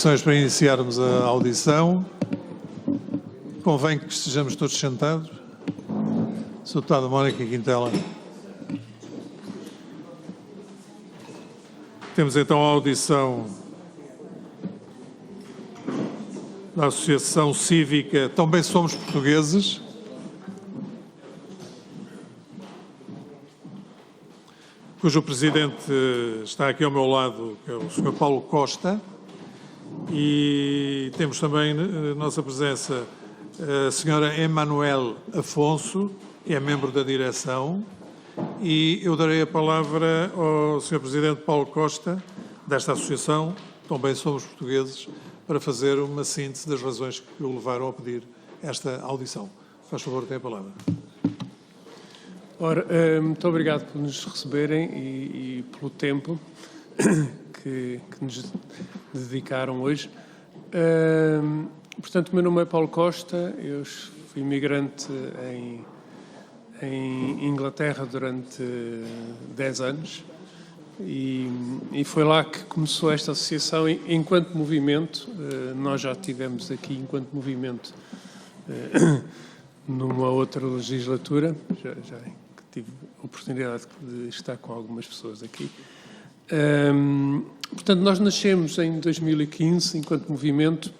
Para iniciarmos a audição, convém que estejamos todos sentados. Sr. Deputada Mónica Quintela. Temos então a audição da Associação Cívica Também Somos Portugueses, cujo presidente está aqui ao meu lado, que é o Sr. Paulo Costa. E temos também na nossa presença a senhora Emanuel Afonso, que é membro da direção, e eu darei a palavra ao Sr. Presidente Paulo Costa, desta associação, Também Somos Portugueses, para fazer uma síntese das razões que o levaram a pedir esta audição. Faz favor, tem a palavra. Ora, muito obrigado por nos receberem e pelo tempo que nos dedicaram hoje. Portanto, o meu nome é Paulo Costa, eu fui imigrante em Inglaterra durante 10 anos e foi lá que começou esta associação enquanto movimento. Nós já tivemos aqui enquanto movimento numa outra legislatura, já tive a oportunidade de estar com algumas pessoas aqui. Portanto, nós nascemos em 2015, enquanto movimento,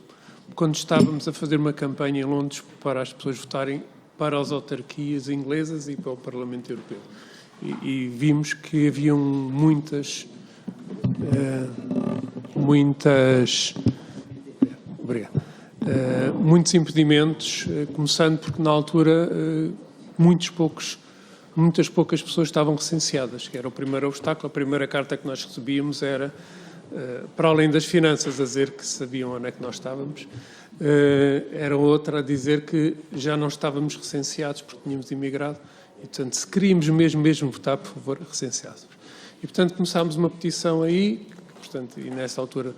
quando estávamos a fazer uma campanha em Londres para as pessoas votarem para as autarquias inglesas e para o Parlamento Europeu. E vimos que haviam muitos impedimentos, começando porque na altura muitas poucas pessoas estavam recenseadas, que era o primeiro obstáculo. A primeira carta que nós recebíamos era, para além das finanças, a dizer que sabiam onde é que nós estávamos, era outra a dizer que já não estávamos recenseados porque tínhamos imigrado e, portanto, se queríamos mesmo votar, por favor, recenseados. E, portanto, começámos uma petição aí, portanto, e nessa altura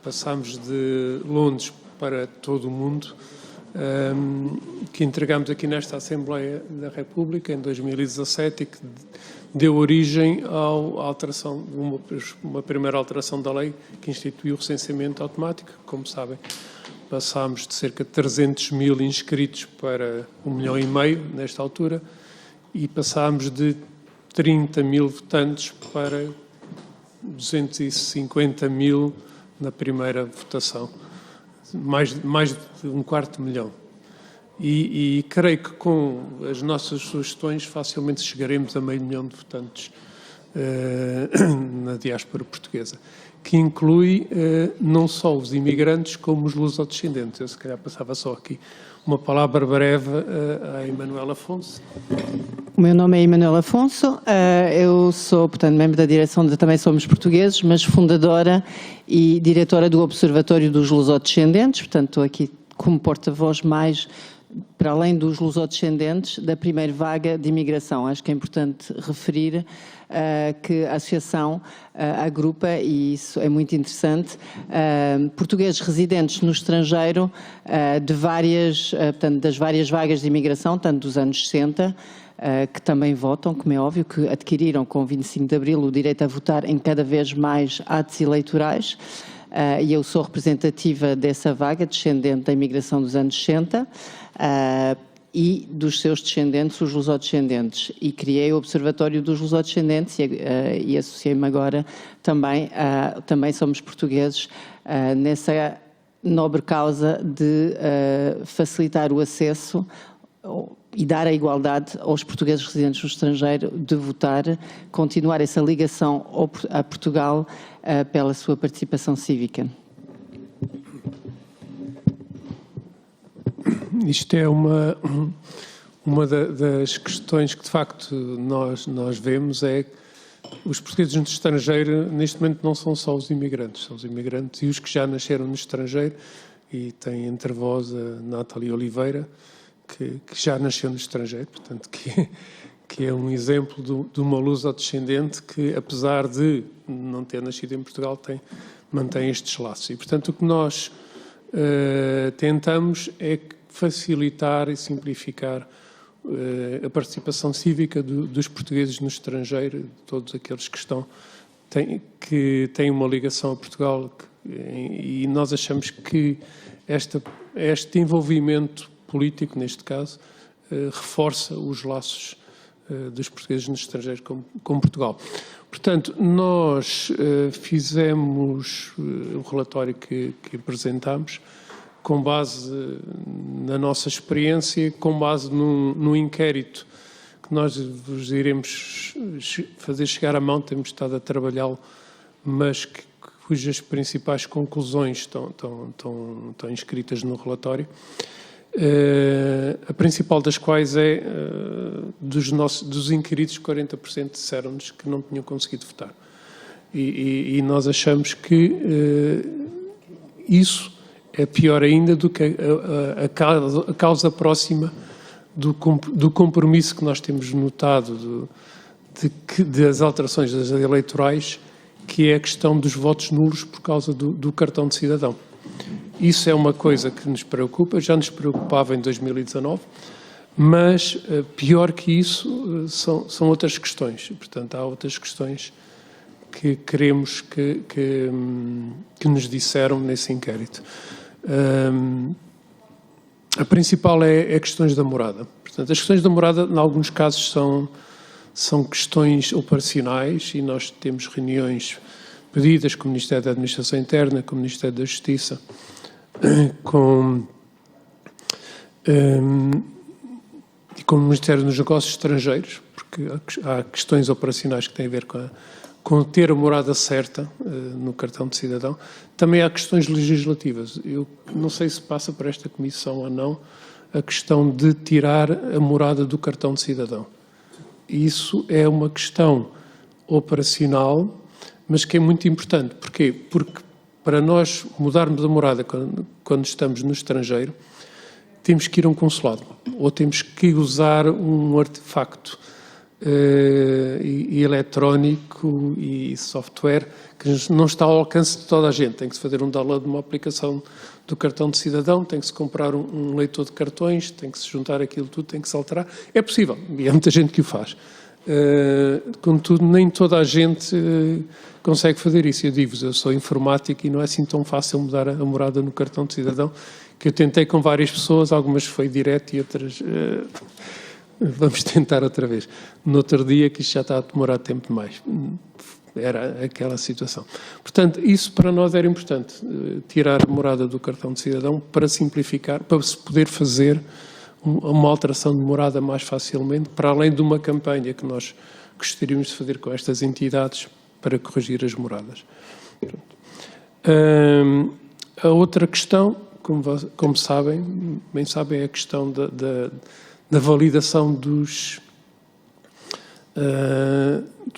passámos de Londres para todo o mundo, que entregámos aqui nesta Assembleia da República em 2017 e que deu origem à alteração, uma primeira alteração da lei que instituiu o recenseamento automático. Como sabem, passámos de cerca de 300 mil inscritos para 1,5 milhão nesta altura e passámos de 30 mil votantes para 250 mil na primeira votação. Mais de 250 mil. E creio que com as nossas sugestões facilmente chegaremos a 500 mil de votantes na diáspora portuguesa, que inclui não só os imigrantes como os lusodescendentes. Eu se calhar passava só aqui uma palavra breve a Emanuel Afonso. O meu nome é Emanuel Afonso, eu sou, portanto, membro da direção de Também Somos Portugueses, mas fundadora e diretora do Observatório dos Lusodescendentes, portanto estou aqui como porta-voz mais, para além dos lusodescendentes, da primeira vaga de imigração. Acho que é importante referir que a associação agrupa, e isso é muito interessante, portugueses residentes no estrangeiro portanto, das várias vagas de imigração, tanto dos anos 60, que também votam, como é óbvio, que adquiriram com o 25 de Abril o direito a votar em cada vez mais atos eleitorais, e eu sou representativa dessa vaga, descendente da imigração dos anos 60, e dos seus descendentes, os lusodescendentes. E criei o Observatório dos Lusodescendentes e associei-me agora também somos portugueses, nessa nobre causa de facilitar o acesso e dar a igualdade aos portugueses residentes no estrangeiro de votar, continuar essa ligação a Portugal pela sua participação cívica. Isto é uma das questões que, de facto, nós vemos, é que os portugueses no estrangeiro, neste momento, não são só os imigrantes, são os imigrantes e os que já nasceram no estrangeiro, e tem entre vós a Natália Oliveira, que já nasceu no estrangeiro, portanto, que é um exemplo de uma lusodescendente que, apesar de não ter nascido em Portugal, mantém estes laços. E, portanto, o que nós tentamos é facilitar e simplificar a participação cívica dos portugueses no estrangeiro, de todos aqueles que têm uma ligação a Portugal, E nós achamos que este envolvimento político, neste caso, reforça os laços dos portugueses no estrangeiro com Portugal. Portanto, nós fizemos o relatório que apresentámos com base na nossa experiência, com base num inquérito que nós vos iremos fazer chegar à mão, temos estado a trabalhá-lo, mas cujas principais conclusões estão inscritas no relatório. A principal das quais é, dos inquiridos, 40% disseram-nos que não tinham conseguido votar. E nós achamos que isso é pior ainda do que a causa próxima do compromisso que nós temos notado das alterações das eleitorais, que é a questão dos votos nulos por causa do cartão de cidadão. Isso é uma coisa que nos preocupa, já nos preocupava em 2019, mas pior que isso são outras questões. Portanto, há outras questões que queremos que nos disseram nesse inquérito. A principal é questões da morada. Portanto, as questões da morada, em alguns casos, são questões operacionais e nós temos reuniões pedidas com o Ministério da Administração Interna, com o Ministério da Justiça, com o Ministério dos Negócios Estrangeiros, porque há questões operacionais que têm a ver com ter a morada certa no cartão de cidadão. Também há questões legislativas. Eu não sei se passa para esta comissão ou não a questão de tirar a morada do cartão de cidadão. Isso é uma questão operacional, mas que é muito importante. Porquê? Porque para nós mudarmos a morada quando estamos no estrangeiro, temos que ir a um consulado ou temos que usar um artefacto eletrónico e software que não está ao alcance de toda a gente. Tem que se fazer um download de uma aplicação do cartão de cidadão, tem que se comprar um leitor de cartões, tem que se juntar aquilo tudo, tem que se alterar. É possível, e há muita gente que o faz. Contudo, nem toda a gente consegue fazer isso. Eu digo-vos, eu sou informático e não é assim tão fácil mudar a morada no cartão de cidadão, que eu tentei com várias pessoas, algumas foi direto e outras... vamos tentar outra vez. No outro dia, que isto já está a demorar tempo demais. Era aquela situação. Portanto, isso para nós era importante, tirar a morada do cartão de cidadão para simplificar, para se poder fazer uma alteração de morada mais facilmente, para além de uma campanha que nós gostaríamos de fazer com estas entidades para corrigir as moradas. A outra questão, como sabem, bem sabem, é a questão da validação dos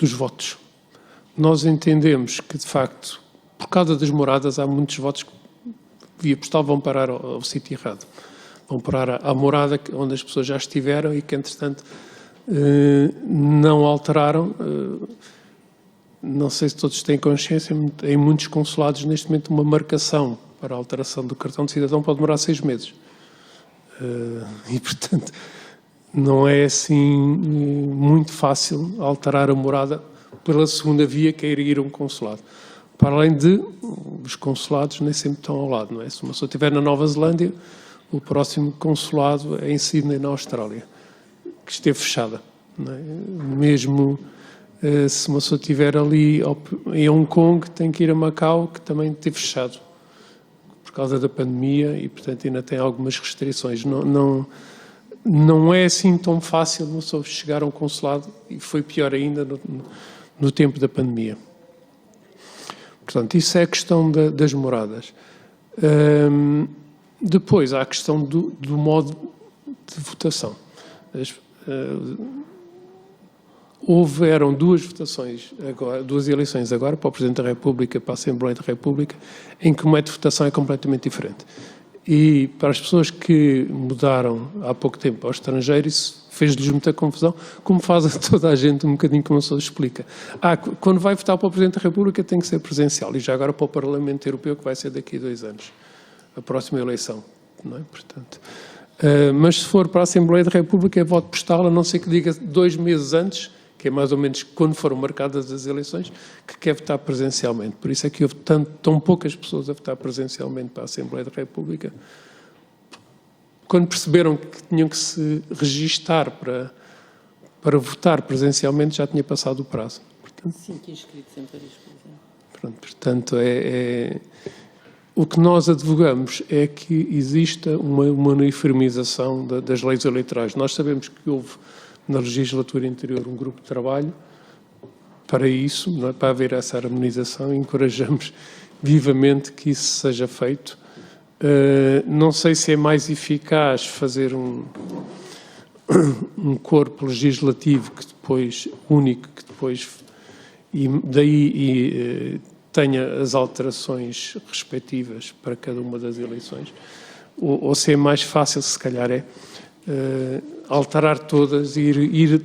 votos. Nós entendemos que, de facto, por causa das moradas, há muitos votos que, via postal, vão parar ao sítio errado. Vão parar à morada onde as pessoas já estiveram e que, entretanto, não alteraram. Não sei se todos têm consciência, em muitos consulados, neste momento, uma marcação para a alteração do cartão de cidadão pode demorar 6 meses. E, portanto, não é assim muito fácil alterar a morada pela segunda via, que é ir a um consulado. Para além de, os consulados nem sempre estão ao lado, não é? Se uma pessoa estiver na Nova Zelândia, o próximo consulado é em Sydney, na Austrália, que esteve fechada, não é? Mesmo se uma pessoa estiver ali em Hong Kong, tem que ir a Macau, que também esteve fechado por causa da pandemia e, portanto, ainda tem algumas restrições. Não é assim tão fácil uma pessoa chegar a um consulado, e foi pior ainda no tempo da pandemia. Portanto, isso é a questão das moradas. Depois, há a questão do modo de votação. Houveram 2 votações agora, 2 eleições agora, para o Presidente da República, para a Assembleia da República, em que o método de votação é completamente diferente. E para as pessoas que mudaram há pouco tempo ao estrangeiro, isso fez-lhes muita confusão, como faz a toda a gente, um bocadinho como a pessoa explica. Quando vai votar para o Presidente da República tem que ser presencial, e já agora para o Parlamento Europeu, que vai ser daqui a 2 anos, a próxima eleição, não é? Portanto, mas se for para a Assembleia da República é voto postal, a não ser que diga 2 meses antes que é mais ou menos quando foram marcadas as eleições, que quer votar presencialmente. Por isso é que houve tão poucas pessoas a votar presencialmente para a Assembleia da República. Quando perceberam que tinham que se registar para votar presencialmente, já tinha passado o prazo. Portanto, 5 inscritos em Paris, por exemplo. pronto, portanto, o que nós advogamos é que exista uma uniformização das leis eleitorais. Nós sabemos que houve na legislatura anterior um grupo de trabalho para isso, não é? Para haver essa harmonização, e encorajamos vivamente que isso seja feito. Não sei se é mais eficaz fazer um corpo legislativo que depois, único, que depois, e daí tenha as alterações respectivas para cada uma das eleições, ou se é mais fácil, se calhar alterar todas e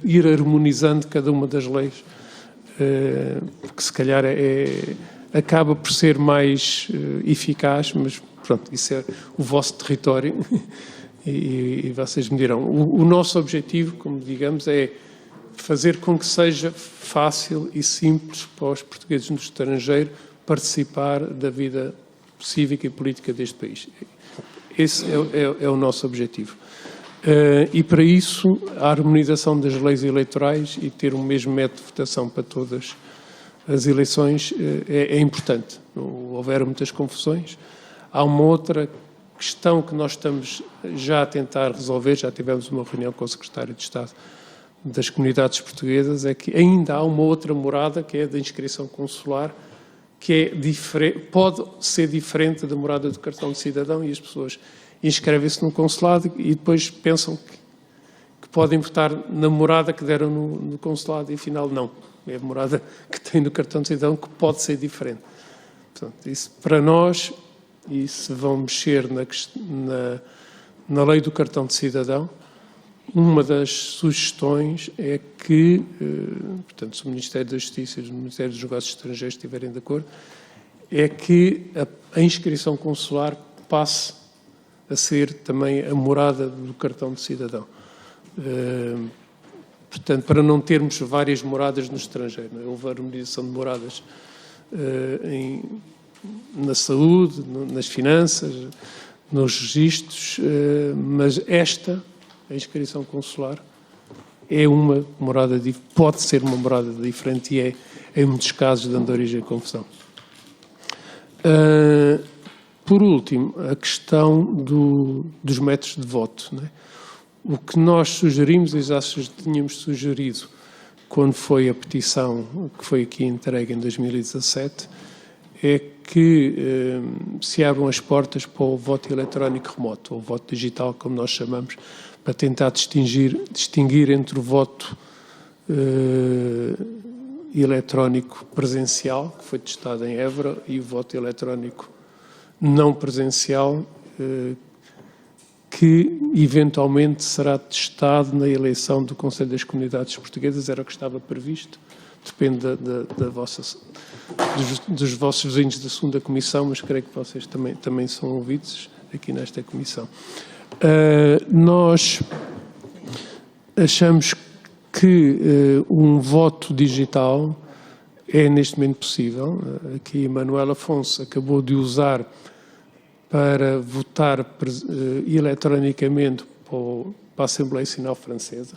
ir harmonizando cada uma das leis, porque se calhar acaba por ser mais eficaz, mas pronto, isso é o vosso território e vocês me dirão. O nosso objetivo, como digamos, é fazer com que seja fácil e simples para os portugueses no estrangeiro participar da vida cívica e política deste país. Esse é o nosso objetivo. E para isso, a harmonização das leis eleitorais e ter o mesmo método de votação para todas as eleições é importante. Houveram muitas confusões. Há uma outra questão que nós estamos já a tentar resolver, já tivemos uma reunião com o Secretário de Estado das Comunidades Portuguesas, é que ainda há uma outra morada, que é a da inscrição consular, que pode ser diferente da morada do cartão de cidadão, e as pessoas inscrevem-se no consulado e depois pensam que podem votar na morada que deram no consulado, e afinal não. É a morada que tem no cartão de cidadão que pode ser diferente. Portanto, isso para nós, e se vão mexer na lei do cartão de cidadão, uma das sugestões é que, portanto, se o Ministério da Justiça e o Ministério dos Negócios Estrangeiros estiverem de acordo, é que a inscrição consular passe a ser também a morada do cartão de cidadão. Portanto, para não termos várias moradas no estrangeiro. Não é? Houve a harmonização de moradas na saúde, nas finanças, nos registros, mas a inscrição consular, é uma morada, pode ser uma morada diferente e é, em muitos casos, dando origem à confusão. Por último, a questão dos métodos de voto. Não é? O que nós sugerimos, e já tínhamos sugerido quando foi a petição que foi aqui entregue em 2017, é que se abram as portas para o voto eletrónico remoto, ou voto digital, como nós chamamos, para tentar distinguir entre o voto eletrónico presencial, que foi testado em Évora, e o voto eletrónico não presencial, que eventualmente será testado na eleição do Conselho das Comunidades Portuguesas, era o que estava previsto, depende dos vossos vizinhos da segunda comissão, mas creio que vocês também são ouvidos aqui nesta comissão. Nós achamos que um voto digital é neste momento possível. Aqui Manuel Afonso acabou de usar para votar eletronicamente para a Assembleia Nacional Francesa.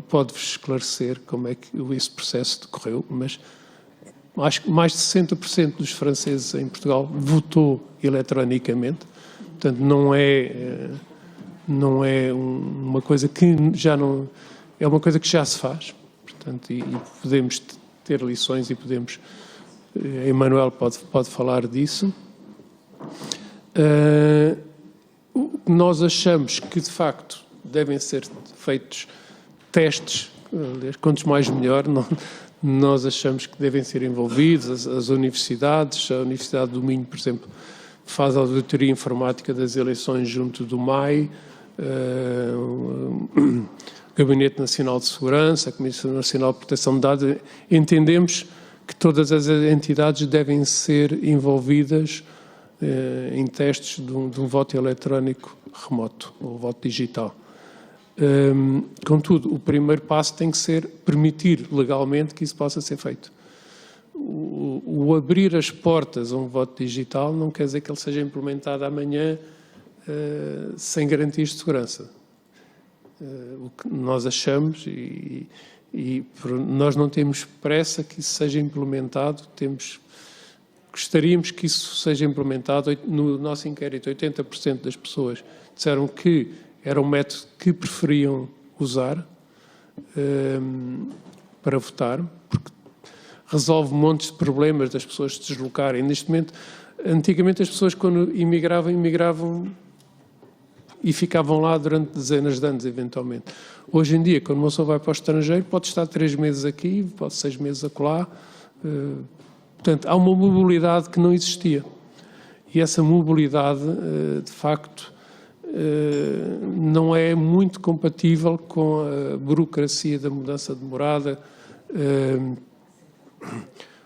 Pode-vos esclarecer como é que esse processo decorreu, mas acho que mais de 60% dos franceses em Portugal votou eletronicamente. Portanto, não é uma coisa que já não... É uma coisa que já se faz. Portanto, e podemos ter lições e podemos... Emanuel pode falar disso. Nós achamos que, de facto, devem ser feitos testes, quantos mais melhor. Nós achamos que devem ser envolvidos as universidades. A Universidade do Minho, por exemplo, faz a auditoria informática das eleições junto do MAI, o Gabinete Nacional de Segurança, a Comissão Nacional de Proteção de Dados. Entendemos que todas as entidades devem ser envolvidas em testes de um voto eletrónico remoto, ou voto digital. Contudo, o primeiro passo tem que ser permitir legalmente que isso possa ser feito. O abrir as portas a um voto digital não quer dizer que ele seja implementado amanhã sem garantias de segurança. O que nós achamos, e nós não temos pressa que isso seja implementado, gostaríamos que isso seja implementado. No nosso inquérito, 80% das pessoas disseram que era um método que preferiam usar para votar, porque resolve montes de problemas das pessoas se deslocarem. Neste momento, antigamente as pessoas quando imigravam e ficavam lá durante dezenas de anos, eventualmente. Hoje em dia, quando uma pessoa vai para o estrangeiro, pode estar 3 meses aqui, pode 6 meses acolá. Portanto, há uma mobilidade que não existia. E essa mobilidade, de facto, não é muito compatível com a burocracia da mudança de morada.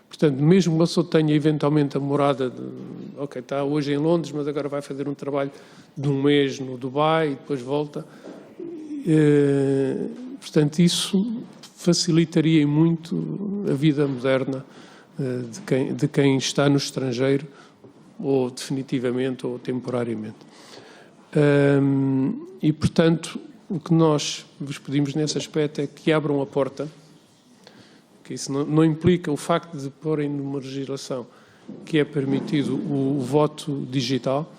Portanto, mesmo uma pessoa tenha eventualmente a morada, está hoje em Londres, mas agora vai fazer um trabalho de 1 mês no Dubai e depois volta. Portanto, isso facilitaria muito a vida moderna de quem está no estrangeiro, ou definitivamente ou temporariamente. E, portanto, o que nós vos pedimos nesse aspecto é que abram a porta, que isso não implica o facto de porem numa legislação que é permitido o voto digital,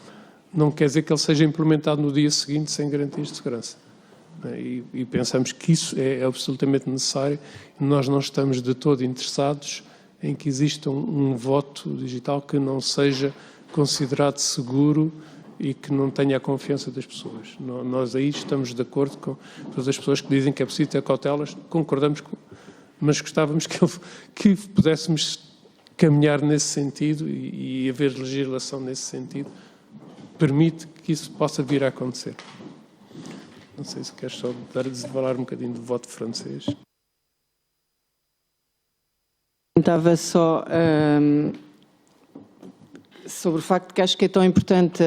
não quer dizer que ele seja implementado no dia seguinte sem garantias de segurança. E pensamos que isso é absolutamente necessário. Nós não estamos de todo interessados em que exista um voto digital que não seja considerado seguro e que não tenha a confiança das pessoas. Nós aí estamos de acordo com todas as pessoas que dizem que é preciso ter cautelas, concordamos, mas gostávamos que pudéssemos caminhar nesse sentido e haver legislação nesse sentido, permite que isso possa vir a acontecer. Não sei se queres só falar um bocadinho do voto francês. Estava só sobre o facto que acho que é tão importante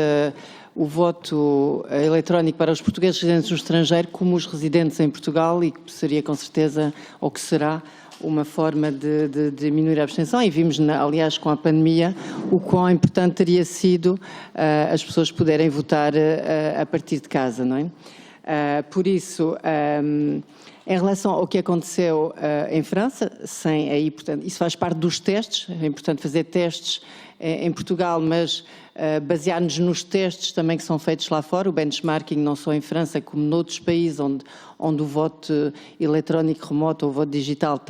o voto eletrónico para os portugueses residentes no estrangeiro como os residentes em Portugal, e que seria com certeza, ou que será, uma forma de diminuir a abstenção, e vimos, aliás, com a pandemia, o quão importante teria sido as pessoas poderem votar a partir de casa, não é? Por isso, em relação ao que aconteceu em França, portanto, isso faz parte dos testes, é importante fazer testes em Portugal, mas basear-nos nos testes também que são feitos lá fora, o benchmarking não só em França como noutros países onde o voto eletrónico remoto ou o voto digital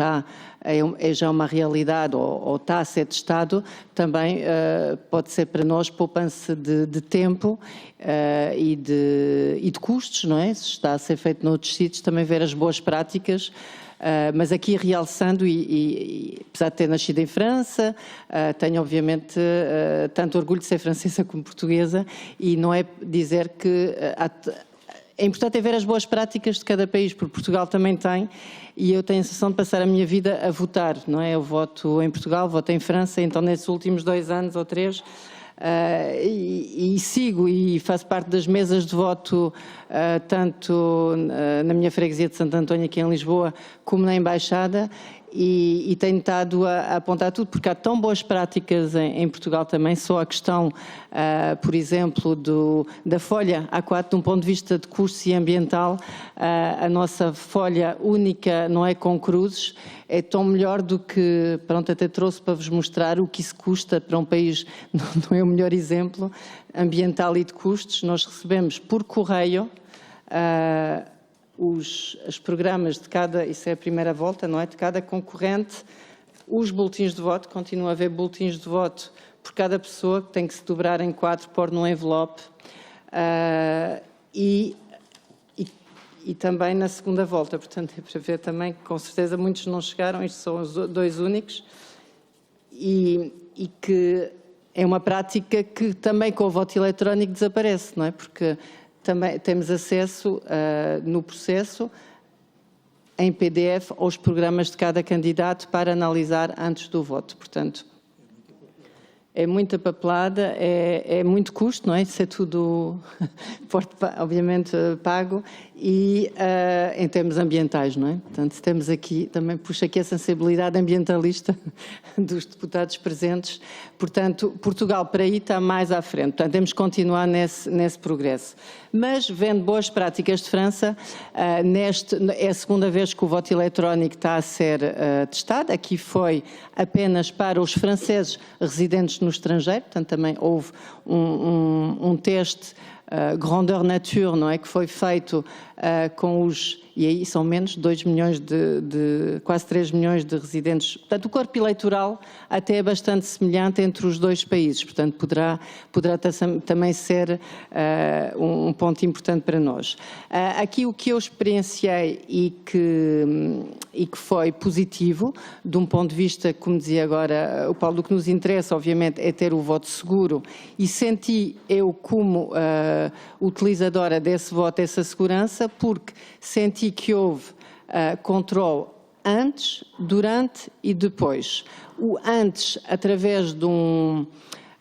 é já uma realidade ou está a ser testado, também pode ser para nós poupança de tempo e de custos, não é? Se está a ser feito noutros sítios, também ver as boas práticas. Mas aqui realçando, e apesar de ter nascido em França, tenho obviamente tanto orgulho de ser francesa como portuguesa, e não é dizer que é importante ver as boas práticas de cada país, porque Portugal também tem, e eu tenho a sensação de passar a minha vida a votar, não é? Eu voto em Portugal, voto em França, então nesses últimos 2 anos ou 3... e sigo e faço parte das mesas de voto tanto na minha freguesia de Santo António aqui em Lisboa como na Embaixada, e tenho estado a apontar tudo, porque há tão boas práticas em Portugal também. Só a questão, por exemplo, da folha A4, de um ponto de vista de custo e ambiental, a nossa folha única, não é com cruzes, é tão melhor do que, pronto, até trouxe para vos mostrar o que isso custa para um país, não é o melhor exemplo, ambiental e de custos. Nós recebemos por correio os programas de cada, isso é a primeira volta, não é? De cada concorrente, os boletins de voto, continua a haver boletins de voto por cada pessoa, que tem que se dobrar em 4, pôr num envelope, e também na segunda volta, portanto é para ver também que com certeza muitos não chegaram, estes são os 2 únicos, e que é uma prática que também com o voto eletrónico desaparece, não é? Porque também temos acesso no processo, em PDF, aos programas de cada candidato para analisar antes do voto. Portanto, É muita papelada, é muito custo, não é? Isso é tudo, obviamente, pago. E em termos ambientais, não é? Portanto, temos aqui, também puxa aqui a sensibilidade ambientalista dos deputados presentes. Portanto, Portugal para aí está mais à frente. Portanto, temos que continuar nesse progresso. Mas, vendo boas práticas de França, é a segunda vez que o voto eletrónico está a ser testado. Aqui foi apenas para os franceses residentes no estrangeiro, portanto também houve um teste grandeur nature, não é, que foi feito com e aí são menos de 2 milhões quase 3 milhões de residentes. Portanto, o corpo eleitoral até é bastante semelhante entre os dois países, portanto poderá também ser um ponto importante para nós. Aqui o que eu experienciei e que foi positivo, de um ponto de vista, como dizia agora o Paulo, o que nos interessa, obviamente, é ter o voto seguro, e senti eu como utilizadora desse voto, essa segurança, porque senti que houve controle antes, durante e depois. O antes, através de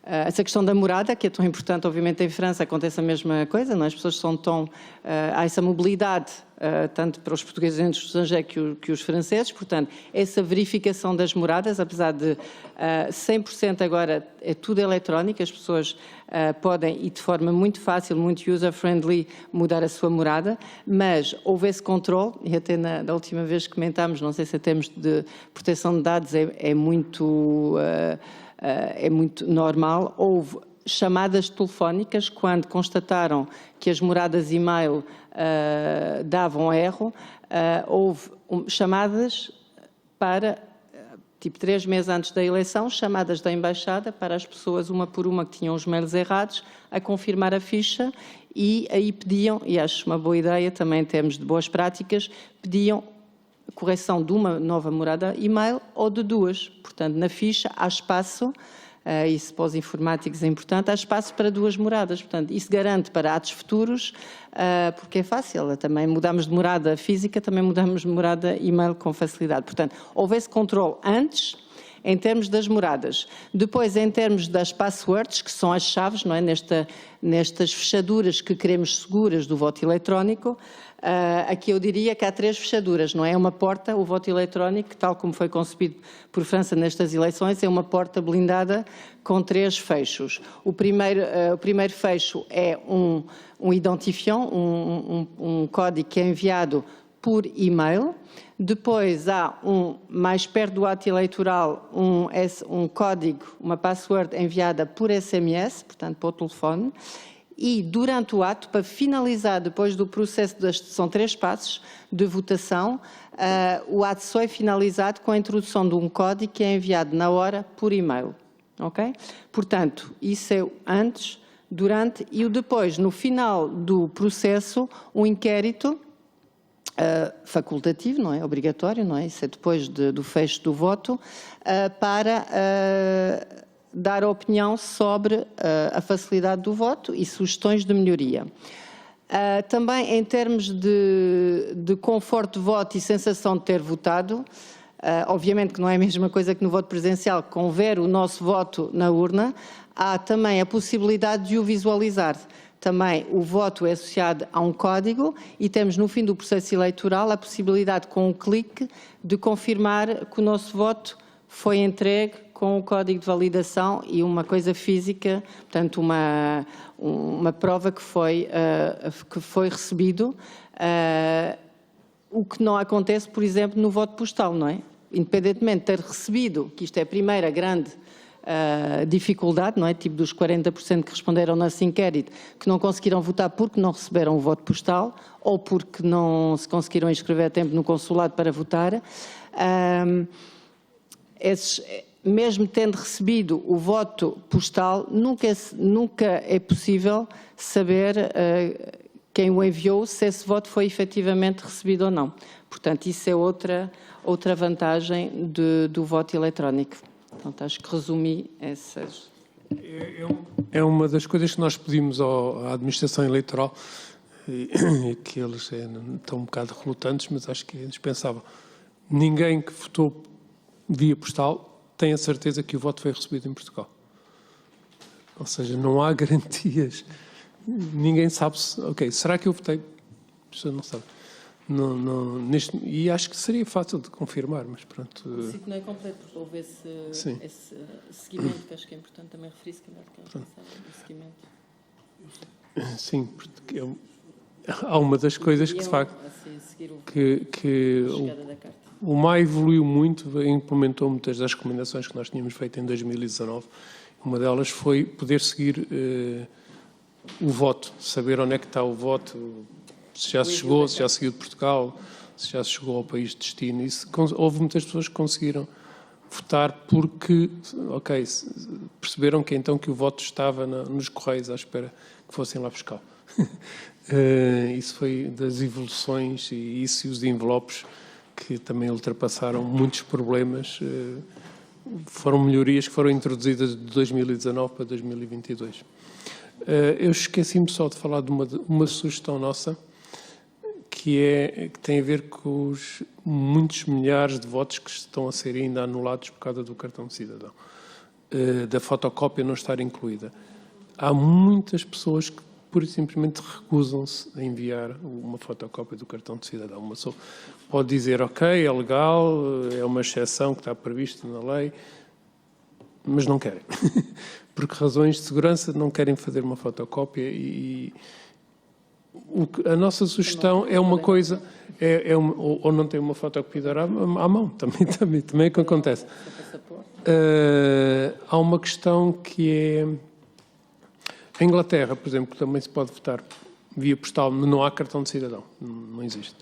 essa questão da morada, que é tão importante, obviamente, em França acontece a mesma coisa, não é? As pessoas são tão... há essa mobilidade, tanto para os portugueses dentro do estrangeiro que os franceses, portanto, essa verificação das moradas, apesar de 100% agora é tudo eletrónico, as pessoas podem, e de forma muito fácil, muito user-friendly, mudar a sua morada, mas houve esse controle, e até da última vez que comentámos, não sei se em termos de proteção de dados é muito normal. Houve chamadas telefónicas quando constataram que as moradas e-mail davam erro. Houve chamadas para, tipo 3 meses antes da eleição, chamadas da Embaixada para as pessoas, uma por uma, que tinham os mails errados, a confirmar a ficha, e aí pediam, e acho uma boa ideia também em termos de boas práticas, pediam correção de uma nova morada e-mail ou de 2. Portanto, na ficha há espaço, isso para os informáticos é importante, há espaço para 2 moradas. Portanto, isso garante para atos futuros, porque é fácil. Também mudamos de morada física, também mudamos de morada e-mail com facilidade. Portanto, houve esse controle antes, em termos das moradas. Depois, em termos das passwords, que são as chaves, não é? Nestas fechaduras que queremos seguras do voto eletrónico, aqui eu diria que há 3 fechaduras, não é? Uma porta, o voto eletrónico, tal como foi concebido por França nestas eleições, é uma porta blindada com 3 fechos. O primeiro fecho é um identifiant, um código que é enviado por e-mail. Depois há mais perto do ato eleitoral, um código, uma password enviada por SMS, portanto para o telefone. E durante o ato, para finalizar, depois do processo, são 3 passos de votação, o ato só é finalizado com a introdução de um código que é enviado na hora por e-mail. Ok? Portanto, isso é o antes, durante e o depois. No final do processo, um inquérito facultativo, não é? Obrigatório, não é? Isso é depois do fecho do voto, para dar opinião sobre a facilidade do voto e sugestões de melhoria. Também em termos de conforto de voto e sensação de ter votado, obviamente que não é a mesma coisa que no voto presencial, com ver o nosso voto na urna, há também a possibilidade de o visualizar. Também o voto é associado a um código e temos no fim do processo eleitoral a possibilidade, com um clique, de confirmar que o nosso voto foi entregue com o código de validação e uma coisa física, portanto uma prova que foi recebido, o que não acontece, por exemplo, no voto postal, não é? Independentemente de ter recebido, que isto é a primeira grande dificuldade, não é? Tipo dos 40% que responderam nesse inquérito, que não conseguiram votar porque não receberam o voto postal ou porque não se conseguiram inscrever a tempo no consulado para votar. Mesmo tendo recebido o voto postal, nunca é possível saber quem o enviou, se esse voto foi efetivamente recebido ou não. Portanto, isso é outra vantagem do voto eletrónico. Portanto, acho que resumi essas. É uma das coisas que nós pedimos à administração eleitoral, e que eles estão um bocado relutantes, mas acho que é indispensável. Ninguém que votou via postal tem a certeza que o voto foi recebido em Portugal. Ou seja, não há garantias. Ninguém sabe se... Ok, será que eu votei? A pessoa não sabe. E acho que seria fácil de confirmar, mas pronto. O ciclo não é completo, porque houve esse seguimento, que acho que é importante também referir, se calhar, que é o seguimento. Sim, porque há uma das coisas que, de facto, que o MAI evoluiu muito, implementou muitas das recomendações que nós tínhamos feito em 2019. Uma delas foi poder seguir o voto, saber onde é que está o voto, se já se chegou, se já seguiu de Portugal, se já se chegou ao país de destino. Houve muitas pessoas que conseguiram votar porque, ok, perceberam que então que o voto estava nos correios à espera que fossem lá buscar. Isso foi das evoluções e os envelopes que também ultrapassaram muitos problemas. Foram melhorias que foram introduzidas de 2019 para 2022. Eu esqueci-me só de falar de uma sugestão nossa, que tem a ver com os muitos milhares de votos que estão a ser ainda anulados por causa do cartão de cidadão, da fotocópia não estar incluída. Há muitas pessoas que pura e simplesmente recusam-se a enviar uma fotocópia do cartão de cidadão. Uma pessoa pode dizer, ok, é legal, é uma exceção que está prevista na lei, mas não querem. Por razões de segurança não querem fazer uma fotocópia e a nossa sugestão é uma coisa, ou não tem uma fotocopiadora à mão, também é que acontece. Há uma questão que é... Em Inglaterra, por exemplo, também se pode votar via postal, mas não há cartão de cidadão, não existe.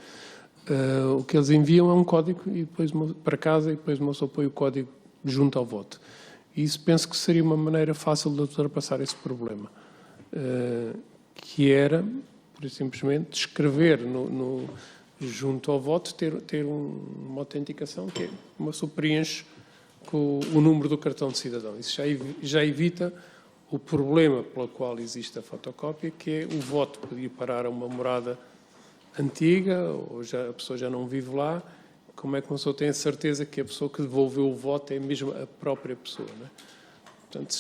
O que eles enviam é um código e depois para casa e depois uma pessoa põe o código junto ao voto. E isso penso que seria uma maneira fácil de ultrapassar esse problema, que era, por simplesmente, escrever junto ao voto, ter uma autenticação que é uma pessoa preenche com o número do cartão de cidadão. Isso já evita o problema pelo qual existe a fotocópia, que é o voto podia parar a uma morada antiga, ou a pessoa já não vive lá. Como é que uma pessoa tem a certeza que a pessoa que devolveu o voto é mesmo a própria pessoa, não é? Portanto,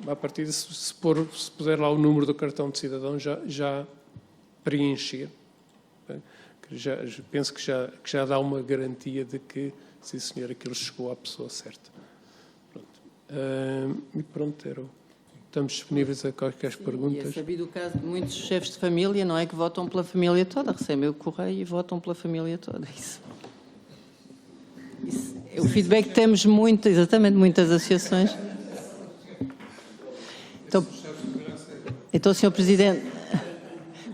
a partir de se puser lá o número do cartão de cidadão, já preencher, penso que já dá uma garantia de que, sim senhor, aquilo chegou à pessoa certa. Pronto. E pronto, estamos disponíveis a quaisquer perguntas. E é sabido o caso de muitos chefes de família, não é? Que votam pela família toda, recebem o correio e votam pela família toda. Isso. O feedback que temos exatamente, muitas associações. Então, Sr. Presidente,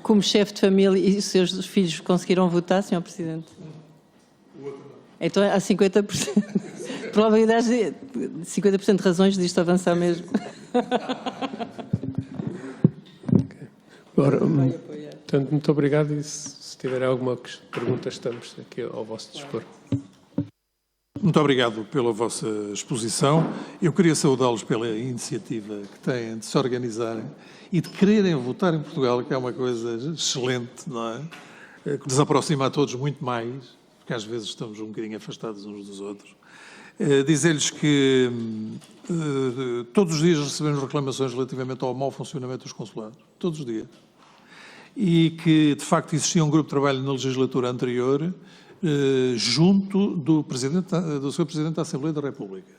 como chefe de família, e os seus filhos conseguiram votar, Sr. Presidente? Então há 50%. Probabilidade de 50% de razões disto avançar mesmo. Ora, portanto, muito obrigado e se tiver alguma pergunta estamos aqui ao vosso dispor. Muito obrigado pela vossa exposição. Eu queria saudá-los pela iniciativa que têm de se organizarem e de quererem votar em Portugal, que é uma coisa excelente, não é? Que nos aproxima a todos muito mais, porque às vezes estamos um bocadinho afastados uns dos outros. Dizer-lhes que todos os dias recebemos reclamações relativamente ao mau funcionamento dos consulados. Todos os dias. E que, de facto, existia um grupo de trabalho na legislatura anterior junto do Sr. Presidente da Assembleia da República.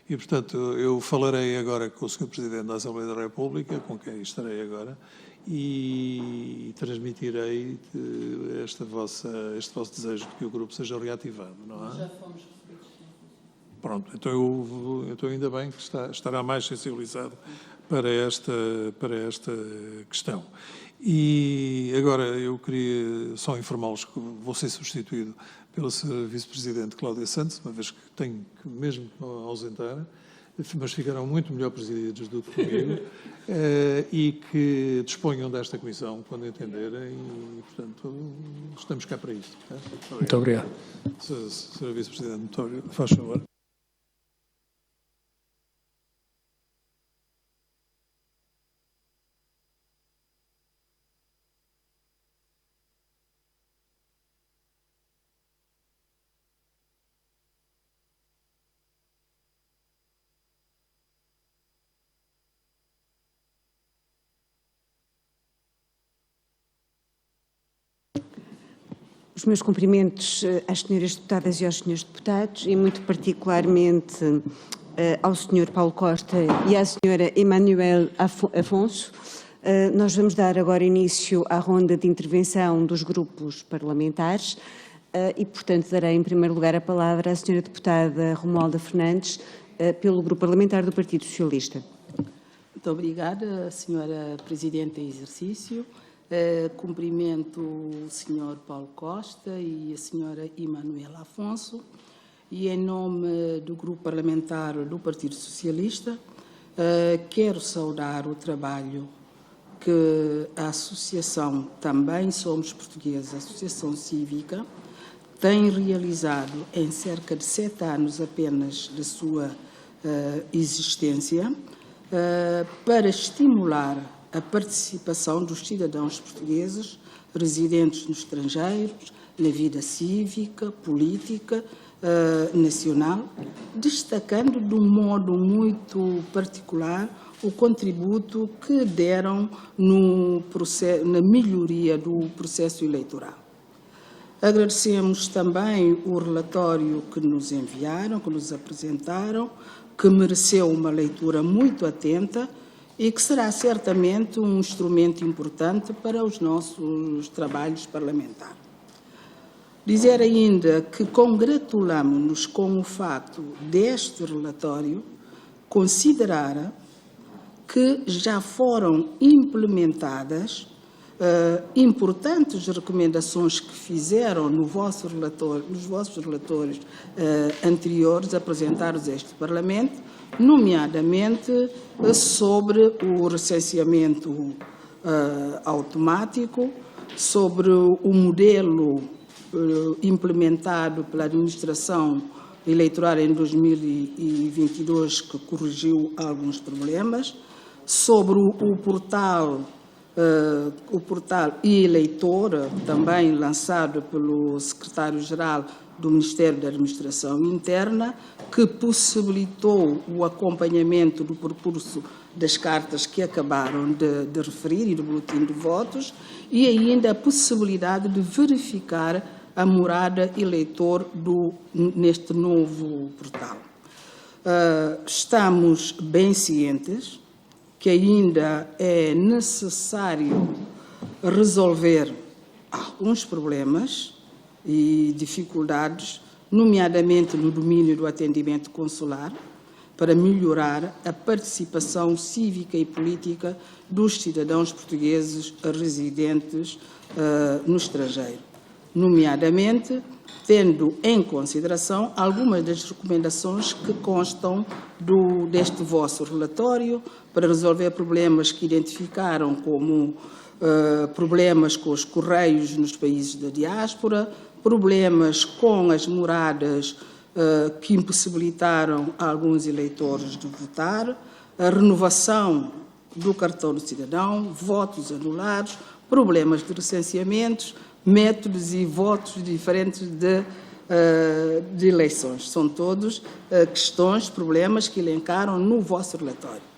E, portanto, eu falarei agora com o Sr. Presidente da Assembleia da República, com quem estarei agora, e transmitirei este vosso desejo de que o grupo seja reativado, não é? Já fomos referidos. Pronto, então ainda bem que estará mais sensibilizado para esta questão. E agora eu queria só informá-los que vou ser substituído pela Vice-Presidente Cláudia Santos, uma vez que tenho que mesmo ausentar, mas ficarão muito melhor presididos do que comigo, e que disponham desta comissão quando entenderem e, portanto, estamos cá para isto. Muito obrigado. Sra. Vice-Presidente, muito obrigado. Faz favor. Os meus cumprimentos às senhoras deputadas e aos senhores deputados e muito particularmente ao senhor Paulo Costa e à senhora Emanuel Afonso. Nós vamos dar agora início à ronda de intervenção dos grupos parlamentares e, portanto, darei em primeiro lugar a palavra à senhora deputada Romualda Fernandes pelo Grupo Parlamentar do Partido Socialista. Muito obrigada, senhora Presidente em exercício. Cumprimento o senhor Paulo Costa e a senhora Emanuela Afonso e, em nome do Grupo Parlamentar do Partido Socialista, quero saudar o trabalho que a Associação Também Somos Portugueses, Associação Cívica, tem realizado em cerca de 7 anos apenas de sua existência, para estimular a participação dos cidadãos portugueses residentes no estrangeiro, na vida cívica, política, nacional, destacando de um modo muito particular o contributo que deram na melhoria do processo eleitoral. Agradecemos também o relatório que nos enviaram, que nos apresentaram, que mereceu uma leitura muito atenta e que será certamente um instrumento importante para os nossos trabalhos parlamentares. Dizer ainda que congratulamos-nos com o facto deste relatório considerar que já foram implementadas importantes recomendações que fizeram nos vossos relatórios anteriores apresentados a este Parlamento, nomeadamente sobre o recenseamento automático, sobre o modelo implementado pela administração eleitoral em 2022, que corrigiu alguns problemas, sobre o portal e-eleitor, também lançado pelo secretário-geral do Ministério da Administração Interna, que possibilitou o acompanhamento do percurso das cartas que acabaram de referir e do boletim de votos, e ainda a possibilidade de verificar a morada eleitor neste novo portal. Estamos bem cientes que ainda é necessário resolver alguns problemas e dificuldades, nomeadamente no domínio do atendimento consular, para melhorar a participação cívica e política dos cidadãos portugueses residentes no estrangeiro, nomeadamente tendo em consideração algumas das recomendações que constam deste vosso relatório, para resolver problemas que identificaram como problemas com os correios nos países da diáspora, problemas com as moradas que impossibilitaram alguns eleitores de votar, a renovação do cartão do cidadão, votos anulados, problemas de recenseamentos, métodos e votos diferentes de eleições. São todos questões, problemas que elencaram no vosso relatório.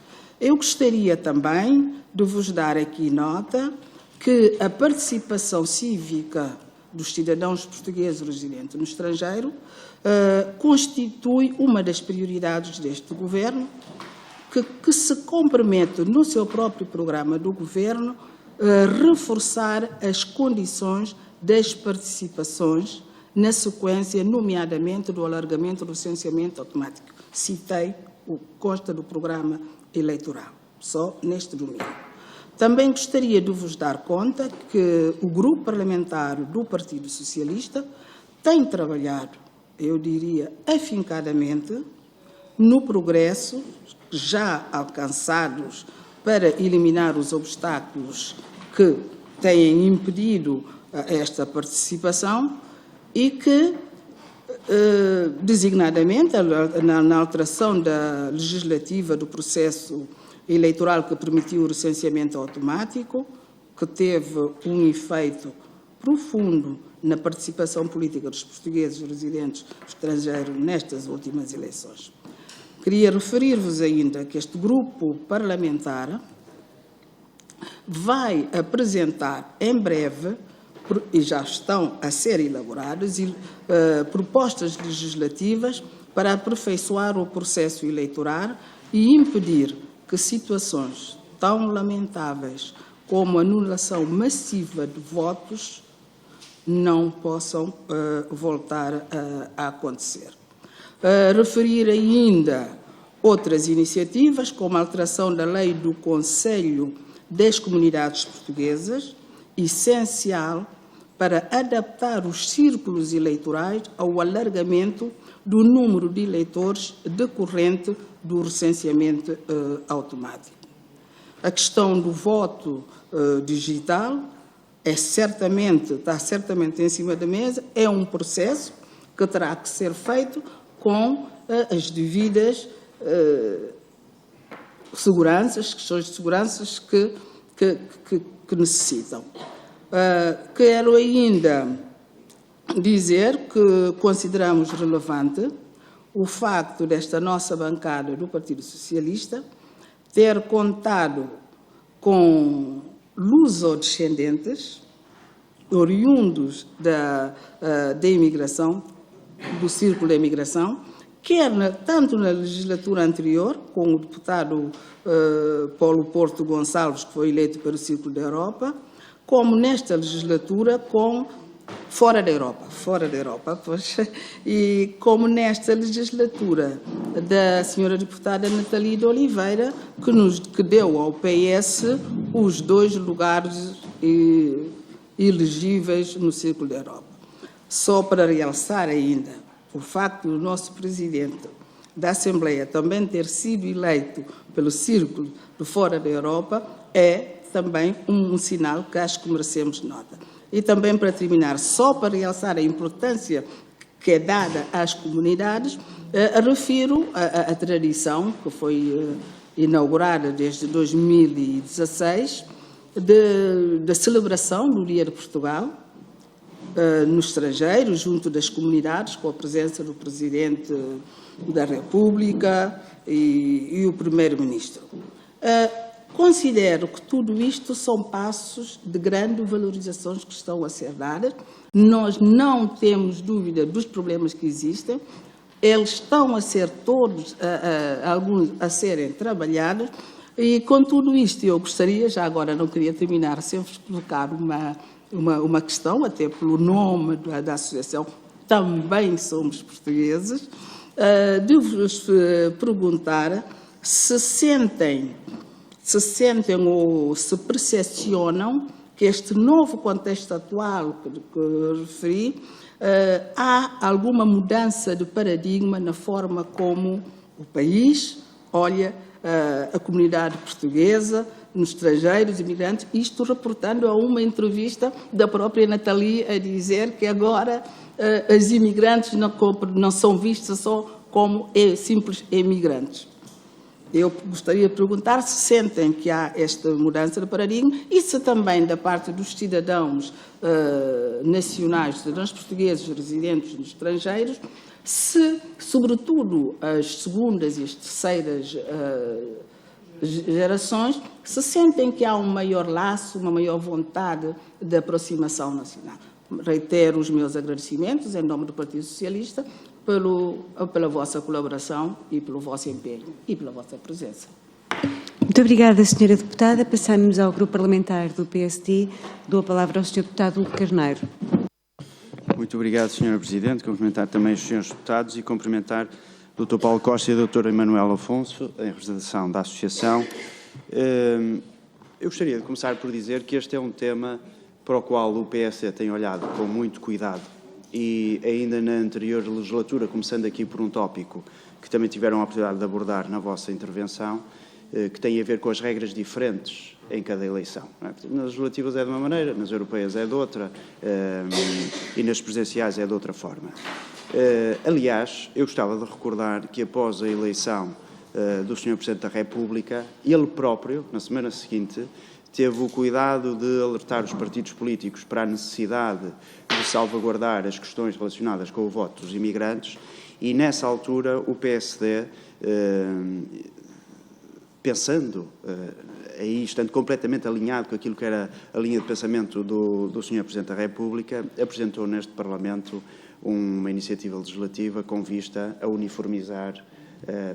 Eu gostaria também de vos dar aqui nota que a participação cívica dos cidadãos portugueses residentes no estrangeiro constitui uma das prioridades deste Governo, que se compromete no seu próprio programa do Governo a reforçar as condições das participações na sequência, nomeadamente do alargamento do licenciamento automático. Citei o que consta do programa eleitoral, só neste domingo. Também gostaria de vos dar conta que o Grupo Parlamentar do Partido Socialista tem trabalhado, eu diria, afincadamente, no progresso já alcançados para eliminar os obstáculos que têm impedido esta participação e que, designadamente, na alteração da legislativa do processo eleitoral que permitiu o recenseamento automático, que teve um efeito profundo na participação política dos portugueses residentes no estrangeiro nestas últimas eleições. Queria referir-vos ainda que este grupo parlamentar vai apresentar em breve e já estão a ser elaboradas propostas legislativas para aperfeiçoar o processo eleitoral e impedir que situações tão lamentáveis como a anulação massiva de votos não possam voltar a acontecer. Referir ainda outras iniciativas, como a alteração da lei do Conselho das Comunidades Portuguesas, essencial para adaptar os círculos eleitorais ao alargamento do número de eleitores decorrente do recenseamento automático. A questão do voto digital está certamente em cima da mesa, é um processo que terá que ser feito com as devidas questões de seguranças que necessitam. Quero ainda dizer que consideramos relevante o facto desta nossa bancada do Partido Socialista ter contado com lusodescendentes oriundos da imigração, do círculo da imigração, tanto na legislatura anterior, com o deputado Paulo Porto Gonçalves, que foi eleito para o Círculo da Europa, como nesta legislatura fora da Europa, pois, e como nesta legislatura da senhora deputada Nathalie de Oliveira, que deu ao PS os 2 lugares elegíveis no Círculo da Europa. Só para realçar ainda o facto do nosso presidente da Assembleia também ter sido eleito pelo Círculo de fora da Europa é também um sinal que acho que merecemos nota. E também, para terminar, só para realçar a importância que é dada às comunidades, refiro a tradição que foi inaugurada desde 2016 da celebração do Dia de Portugal no estrangeiro, junto das comunidades, com a presença do Presidente da República e o Primeiro-Ministro. Considero que tudo isto são passos de grande valorização que estão a ser dadas. Nós não temos dúvida dos problemas que existem. Eles estão a ser todos, alguns a serem trabalhados. E com tudo isto eu gostaria, já agora não queria terminar sem vos colocar uma questão, até pelo nome da associação, também somos portugueses, de vos perguntar se sentem ou se percepcionam que este novo contexto atual que referi, há alguma mudança de paradigma na forma como o país olha a comunidade portuguesa, nos estrangeiros, imigrantes, isto reportando a uma entrevista da própria Nathalie a dizer que agora as imigrantes não são vistas só como simples imigrantes. Eu gostaria de perguntar se sentem que há esta mudança de paradigma e se também da parte dos cidadãos nacionais, cidadãos portugueses residentes nos estrangeiros, se, sobretudo, as segundas e as terceiras gerações, se sentem que há um maior laço, uma maior vontade de aproximação nacional. Reitero os meus agradecimentos, em nome do Partido Socialista, pela vossa colaboração e pelo vosso empenho e pela vossa presença. Muito obrigada, Sra. Deputada. Passamos ao Grupo Parlamentar do PSD. Dou a palavra ao Sr. Deputado Hugo Carneiro. Muito obrigado, Sra. Presidente. Cumprimentar também os Srs. Deputados e cumprimentar o Dr. Paulo Costa e o Dr. Emanuel Afonso, em representação da Associação. Eu gostaria de começar por dizer que este é um tema para o qual o PSD tem olhado com muito cuidado e ainda na anterior legislatura, começando aqui por um tópico que também tiveram a oportunidade de abordar na vossa intervenção, que tem a ver com as regras diferentes em cada eleição. Nas legislativas é de uma maneira, nas europeias é de outra e nas presidenciais é de outra forma. Aliás, eu gostava de recordar que após a eleição do Sr. Presidente da República, ele próprio, na semana seguinte, teve o cuidado de alertar os partidos políticos para a necessidade de salvaguardar as questões relacionadas com o voto dos imigrantes e, nessa altura, o PSD, pensando aí estando completamente alinhado com aquilo que era a linha de pensamento do Sr. Presidente da República, apresentou neste Parlamento uma iniciativa legislativa com vista a uniformizar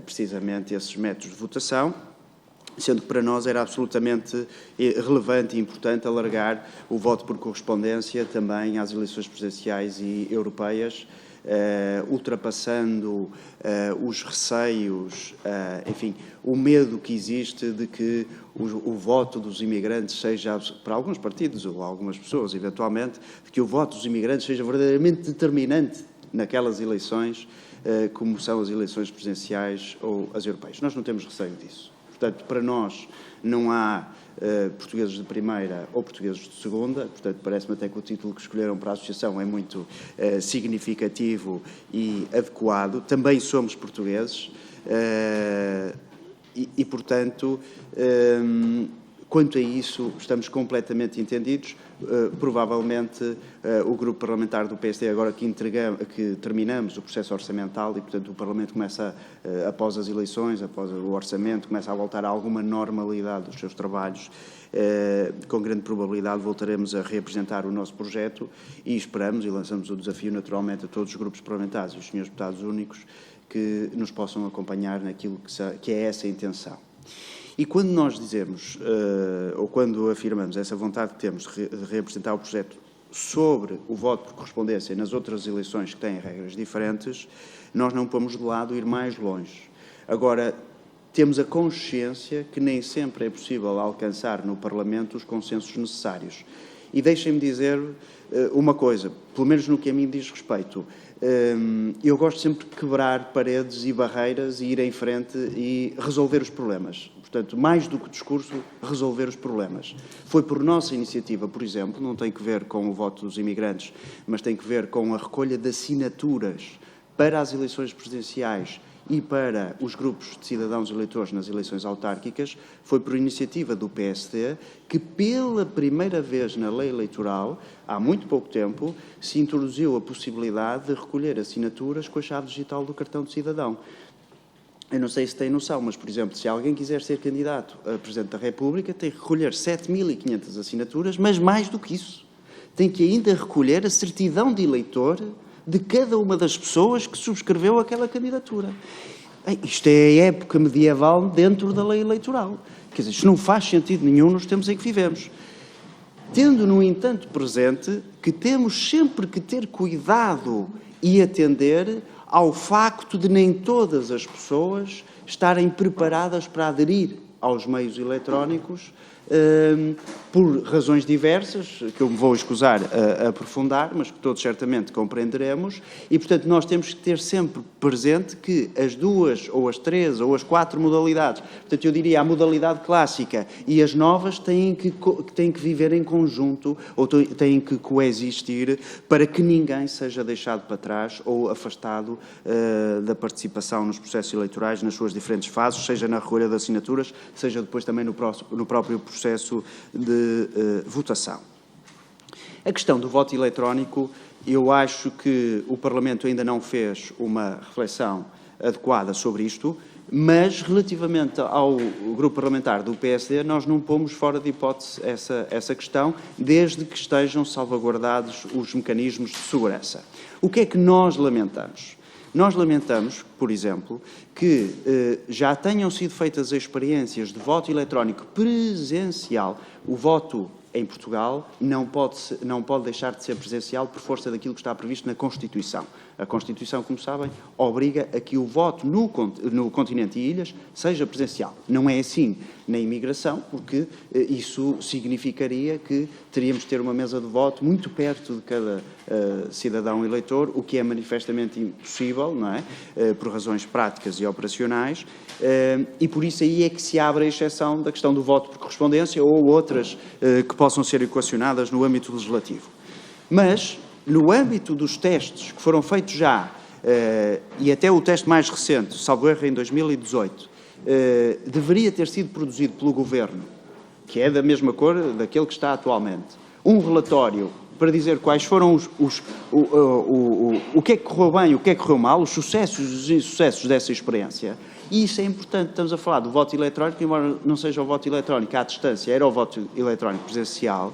precisamente esses métodos de votação, sendo que para nós era absolutamente relevante e importante alargar o voto por correspondência também às eleições presidenciais e europeias, ultrapassando os receios, enfim, o medo que existe de que o voto dos imigrantes seja, para alguns partidos ou algumas pessoas, eventualmente, de que o voto dos imigrantes seja verdadeiramente determinante naquelas eleições, como são as eleições presidenciais ou as europeias. Nós não temos receio disso. Portanto, para nós não há portugueses de primeira ou portugueses de segunda, portanto, parece-me até que o título que escolheram para a associação é muito significativo e adequado. Também somos portugueses e portanto, quanto a isso, estamos completamente entendidos. Provavelmente, o grupo parlamentar do PSD, agora que terminamos o processo orçamental e, portanto, o Parlamento começa, após as eleições, após o orçamento, começa a voltar a alguma normalidade dos seus trabalhos, com grande probabilidade voltaremos a reapresentar o nosso projeto e esperamos e lançamos o desafio, naturalmente, a todos os grupos parlamentares e os senhores deputados únicos que nos possam acompanhar naquilo que é essa a intenção. E quando nós dizemos, ou quando afirmamos essa vontade que temos de reapresentar o projeto sobre o voto por correspondência nas outras eleições que têm regras diferentes, nós não pomos de lado ir mais longe. Agora, temos a consciência que nem sempre é possível alcançar no Parlamento os consensos necessários. E deixem-me dizer uma coisa, pelo menos no que a mim diz respeito. Eu gosto sempre de quebrar paredes e barreiras e ir em frente e resolver os problemas. Portanto, mais do que discurso, resolver os problemas. Foi por nossa iniciativa, por exemplo, não tem que ver com o voto dos imigrantes, mas tem que ver com a recolha de assinaturas para as eleições presidenciais e para os grupos de cidadãos eleitores nas eleições autárquicas, foi por iniciativa do PSD que, pela primeira vez na lei eleitoral, há muito pouco tempo, se introduziu a possibilidade de recolher assinaturas com a chave digital do cartão de cidadão. Eu não sei se têm noção, mas, por exemplo, se alguém quiser ser candidato a Presidente da República, tem que recolher 7.500 assinaturas, mas mais do que isso, tem que ainda recolher a certidão de eleitor de cada uma das pessoas que subscreveu aquela candidatura. Isto é a época medieval dentro da lei eleitoral. Quer dizer, isto não faz sentido nenhum nos tempos em que vivemos. Tendo, no entanto, presente que temos sempre que ter cuidado e atender ao facto de nem todas as pessoas estarem preparadas para aderir aos meios eletrónicos por razões diversas, que eu me vou escusar a aprofundar, mas que todos certamente compreenderemos, e, portanto, nós temos que ter sempre presente que as 2, ou as 3, ou as 4 modalidades, portanto, eu diria a modalidade clássica e as novas têm que viver em conjunto, ou têm que coexistir, para que ninguém seja deixado para trás ou afastado da participação nos processos eleitorais, nas suas diferentes fases, seja na recolha de assinaturas, seja depois também no próprio processo de votação. A questão do voto eletrónico, eu acho que o Parlamento ainda não fez uma reflexão adequada sobre isto, mas relativamente ao grupo parlamentar do PSD, nós não pomos fora de hipótese essa questão, desde que estejam salvaguardados os mecanismos de segurança. O que é que nós lamentamos? Nós lamentamos, por exemplo, que já tenham sido feitas experiências de voto eletrónico presencial. O voto em Portugal não pode deixar de ser presencial por força daquilo que está previsto na Constituição. A Constituição, como sabem, obriga a que o voto no continente e ilhas seja presencial. Não é assim na imigração, porque isso significaria que teríamos de ter uma mesa de voto muito perto de cada cidadão eleitor, o que é manifestamente impossível, não é? Por razões práticas e operacionais, e por isso aí é que se abre a exceção da questão do voto por correspondência ou outras que possam ser equacionadas no âmbito legislativo. Mas, no âmbito dos testes que foram feitos já, e até o teste mais recente, salvo erro em 2018, deveria ter sido produzido pelo Governo, que é da mesma cor daquele que está atualmente, um relatório para dizer quais foram o que é que correu bem, o que é que correu mal, os sucessos e os insucessos dessa experiência. E isso é importante, estamos a falar do voto eletrónico, embora não seja o voto eletrónico à distância, era o voto eletrónico presencial,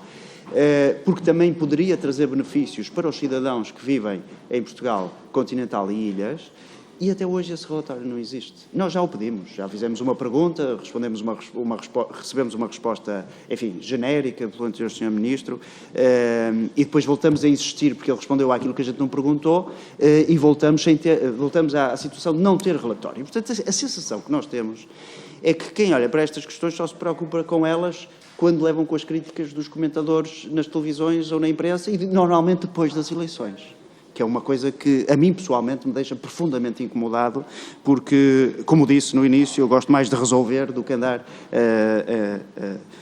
porque também poderia trazer benefícios para os cidadãos que vivem em Portugal continental e ilhas, e até hoje esse relatório não existe. Nós já o pedimos, já fizemos uma pergunta, recebemos uma resposta, enfim, genérica pelo anterior Sr. Ministro, e depois voltamos a insistir porque ele respondeu àquilo que a gente não perguntou, e voltamos à situação de não ter relatório. E, portanto, a sensação que nós temos é que quem olha para estas questões só se preocupa com elas quando levam com as críticas dos comentadores nas televisões ou na imprensa e normalmente depois das eleições. Que é uma coisa que a mim pessoalmente me deixa profundamente incomodado, porque, como disse no início, eu gosto mais de resolver do que andar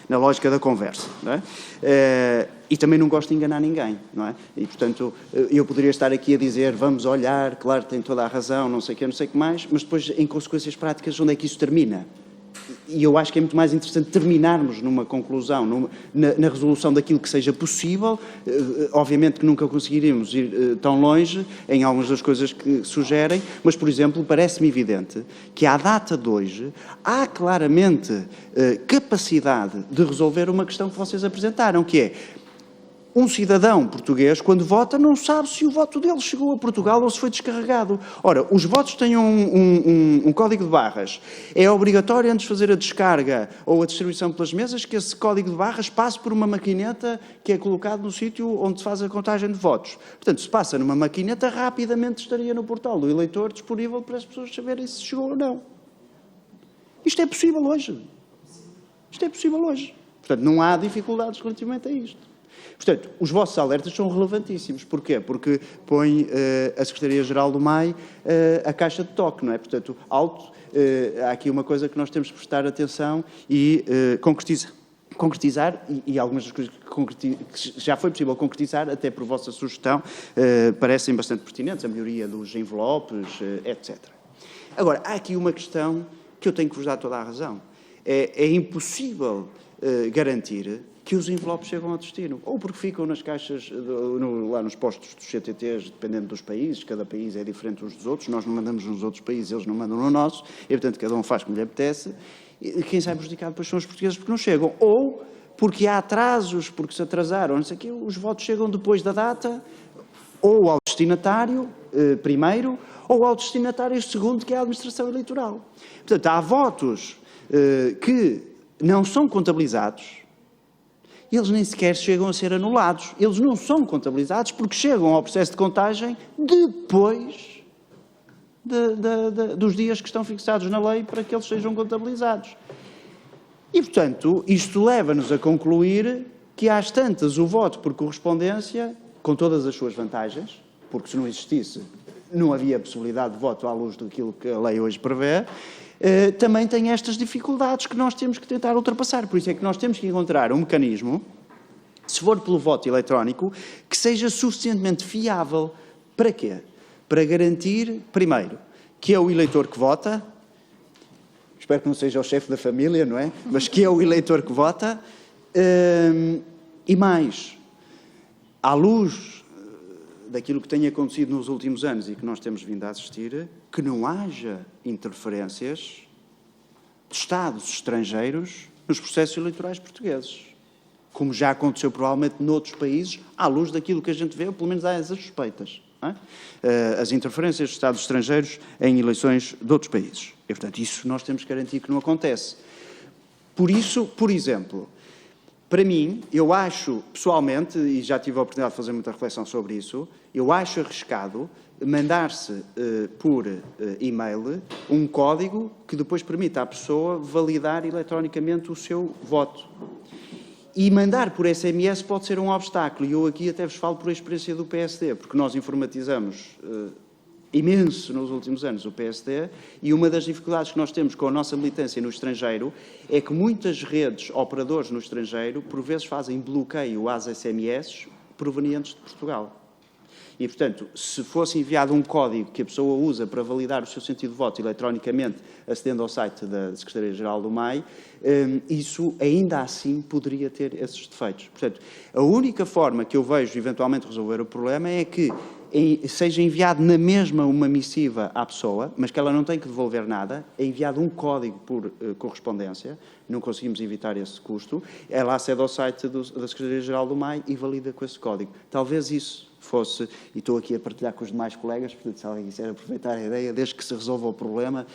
na lógica da conversa, não é? E também não gosto de enganar ninguém, não é? E, portanto, eu poderia estar aqui a dizer, vamos olhar, claro, tem toda a razão, não sei o que, não sei o que mais, mas depois, em consequências práticas, onde é que isso termina? E eu acho que é muito mais interessante terminarmos numa conclusão, na resolução daquilo que seja possível. Obviamente que nunca conseguiremos ir tão longe em algumas das coisas que sugerem, mas, por exemplo, parece-me evidente que à data de hoje há claramente capacidade de resolver uma questão que vocês apresentaram, que é um cidadão português, quando vota, não sabe se o voto dele chegou a Portugal ou se foi descarregado. Ora, os votos têm um código de barras. É obrigatório, antes de fazer a descarga ou a distribuição pelas mesas, que esse código de barras passe por uma maquineta que é colocado no sítio onde se faz a contagem de votos. Portanto, se passa numa maquineta, rapidamente estaria no portal do eleitor disponível para as pessoas saberem se chegou ou não. Isto é possível hoje. Isto é possível hoje. Portanto, não há dificuldades relativamente a isto. Portanto, os vossos alertas são relevantíssimos. Porquê? Porque põe a Secretaria-Geral do MAI a caixa de toque, não é? Portanto, há aqui uma coisa que nós temos que prestar atenção e concretizar, e algumas das coisas que já foi possível concretizar, até por vossa sugestão, parecem bastante pertinentes, a melhoria dos envelopes, etc. Agora, há aqui uma questão que eu tenho que vos dar toda a razão. É impossível garantir que os envelopes chegam ao destino, ou porque ficam nas caixas, lá nos postos dos CTTs, dependendo dos países, cada país é diferente uns dos outros, nós não mandamos nos outros países, eles não mandam no nosso, e portanto cada um faz como lhe apetece, e quem sai prejudicado depois são os portugueses porque não chegam, ou porque há atrasos, porque se atrasaram, não sei o quê, os votos chegam depois da data, ou ao destinatário primeiro, ou ao destinatário segundo, que é a administração eleitoral. Portanto, há votos que não são contabilizados, eles nem sequer chegam a ser anulados. Eles não são contabilizados porque chegam ao processo de contagem depois dos dias que estão fixados na lei para que eles sejam contabilizados. E, portanto, isto leva-nos a concluir que, às tantas, o voto por correspondência, com todas as suas vantagens, porque se não existisse, não havia possibilidade de voto à luz daquilo que a lei hoje prevê, também tem estas dificuldades que nós temos que tentar ultrapassar. Por isso é que nós temos que encontrar um mecanismo, se for pelo voto eletrónico, que seja suficientemente fiável. Para quê? Para garantir, primeiro, que é o eleitor que vota, espero que não seja o chefe da família, não é? Mas que é o eleitor que vota, e mais, à luz daquilo que tem acontecido nos últimos anos e que nós temos vindo a assistir, que não haja interferências de Estados estrangeiros nos processos eleitorais portugueses, como já aconteceu provavelmente noutros países, à luz daquilo que a gente vê, ou pelo menos há essas suspeitas, não é? As interferências de Estados estrangeiros em eleições de outros países. E, portanto, isso nós temos que garantir que não acontece. Por isso, por exemplo, para mim, eu acho, pessoalmente, e já tive a oportunidade de fazer muita reflexão sobre isso, eu acho arriscado mandar-se por e-mail um código que depois permita à pessoa validar eletronicamente o seu voto. E mandar por SMS pode ser um obstáculo, e eu aqui até vos falo por experiência do PSD, porque nós informatizamos imenso nos últimos anos o PSD, e uma das dificuldades que nós temos com a nossa militância no estrangeiro é que muitas redes, operadores no estrangeiro, por vezes fazem bloqueio às SMS provenientes de Portugal. E, portanto, se fosse enviado um código que a pessoa usa para validar o seu sentido de voto eletronicamente, acedendo ao site da Secretaria-Geral do MAI, isso ainda assim poderia ter esses defeitos. Portanto, a única forma que eu vejo eventualmente resolver o problema é que seja enviado na mesma uma missiva à pessoa, mas que ela não tem que devolver nada, é enviado um código por correspondência, não conseguimos evitar esse custo, ela acede ao site da Secretaria-Geral do MAI e valida com esse código. Talvez isso fosse, e estou aqui a partilhar com os demais colegas, portanto, se alguém quiser aproveitar a ideia, desde que se resolva o problema,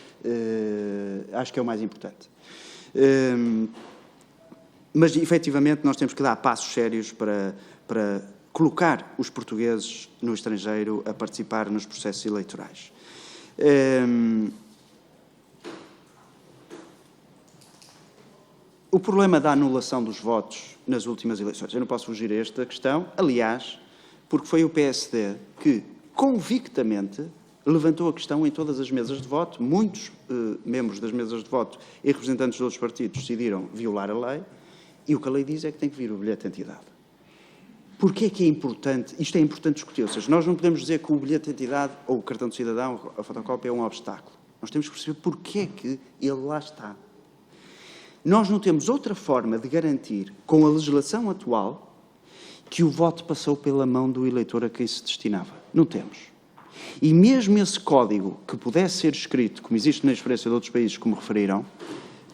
acho que é o mais importante. Mas, efetivamente, nós temos que dar passos sérios para colocar os portugueses no estrangeiro a participar nos processos eleitorais. O problema da anulação dos votos nas últimas eleições, eu não posso fugir a esta questão, aliás, porque foi o PSD que, convictamente, levantou a questão em todas as mesas de voto, muitos membros das mesas de voto e representantes de outros partidos decidiram violar a lei, e o que a lei diz é que tem que vir o bilhete de identidade. Porquê é que é importante? Isto é importante discutir. Ou seja, nós não podemos dizer que o bilhete de identidade ou o cartão de cidadão, a fotocópia, é um obstáculo. Nós temos que perceber porquê é que ele lá está. Nós não temos outra forma de garantir, com a legislação atual, que o voto passou pela mão do eleitor a quem se destinava. Não temos. E mesmo esse código que pudesse ser escrito, como existe na experiência de outros países, como referiram,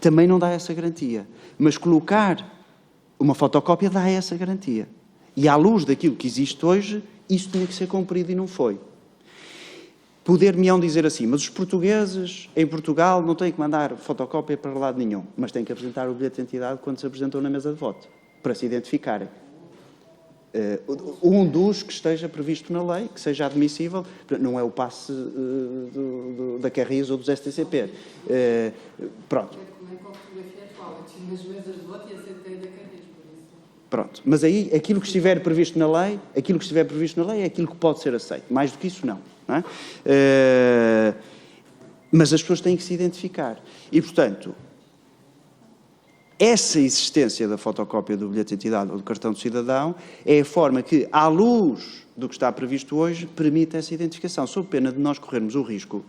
também não dá essa garantia. Mas colocar uma fotocópia dá essa garantia. E à luz daquilo que existe hoje, isso tinha que ser cumprido e não foi. Poder-me-ão dizer assim, mas os portugueses em Portugal não têm que mandar fotocópia para lado nenhum, mas têm que apresentar o bilhete de identidade quando se apresentam na mesa de voto, para se identificarem. Um dos que esteja previsto na lei, que seja admissível, não é o passe da Carris ou dos STCP. Pronto. Pronto, mas aí aquilo que estiver previsto na lei, é aquilo que pode ser aceito. Mais do que isso, não é? Mas as pessoas têm que se identificar. E, portanto, essa existência da fotocópia do bilhete de identidade ou do cartão de cidadão é a forma que, à luz do que está previsto hoje, permite essa identificação, sob pena de nós corrermos o risco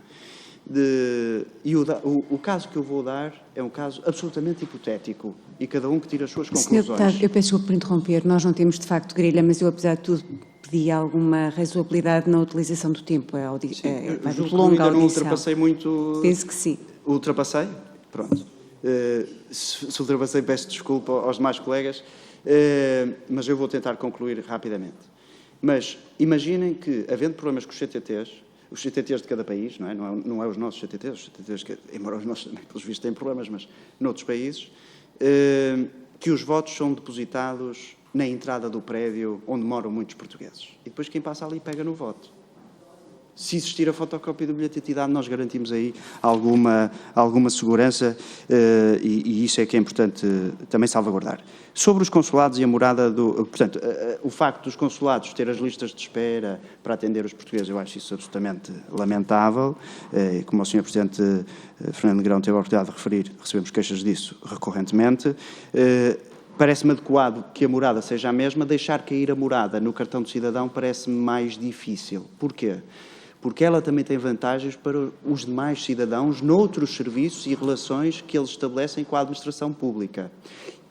e o caso que eu vou dar é um caso absolutamente hipotético e cada um que tira as suas conclusões. Senhor Deputado, eu peço desculpa por interromper, nós não temos de facto grelha, mas eu, apesar de tudo, pedi alguma razoabilidade na utilização do tempo. É muito longa a audição. Não ultrapassei muito... Penso que sim. Ultrapassei? Pronto. Se ultrapassei, peço desculpa aos demais colegas, mas eu vou tentar concluir rapidamente. Mas imaginem que, havendo problemas com os CTTs de cada país, não é os nossos CTTs, embora os nossos também, pelos vistos, têm problemas, mas noutros países, que os votos são depositados na entrada do prédio onde moram muitos portugueses. E depois quem passa ali pega no voto. Se existir a fotocópia do bilhete de identidade, nós garantimos aí alguma segurança e isso é que é importante também salvaguardar. Sobre os consulados e a morada Portanto, o facto dos consulados ter as listas de espera para atender os portugueses, eu acho isso absolutamente lamentável. Como o Sr. Presidente Fernando Negrão teve a oportunidade de referir, recebemos queixas disso recorrentemente. Parece-me adequado que a morada seja a mesma. Deixar cair a morada no cartão de cidadão parece-me mais difícil. Porquê? Porque ela também tem vantagens para os demais cidadãos noutros serviços e relações que eles estabelecem com a administração pública.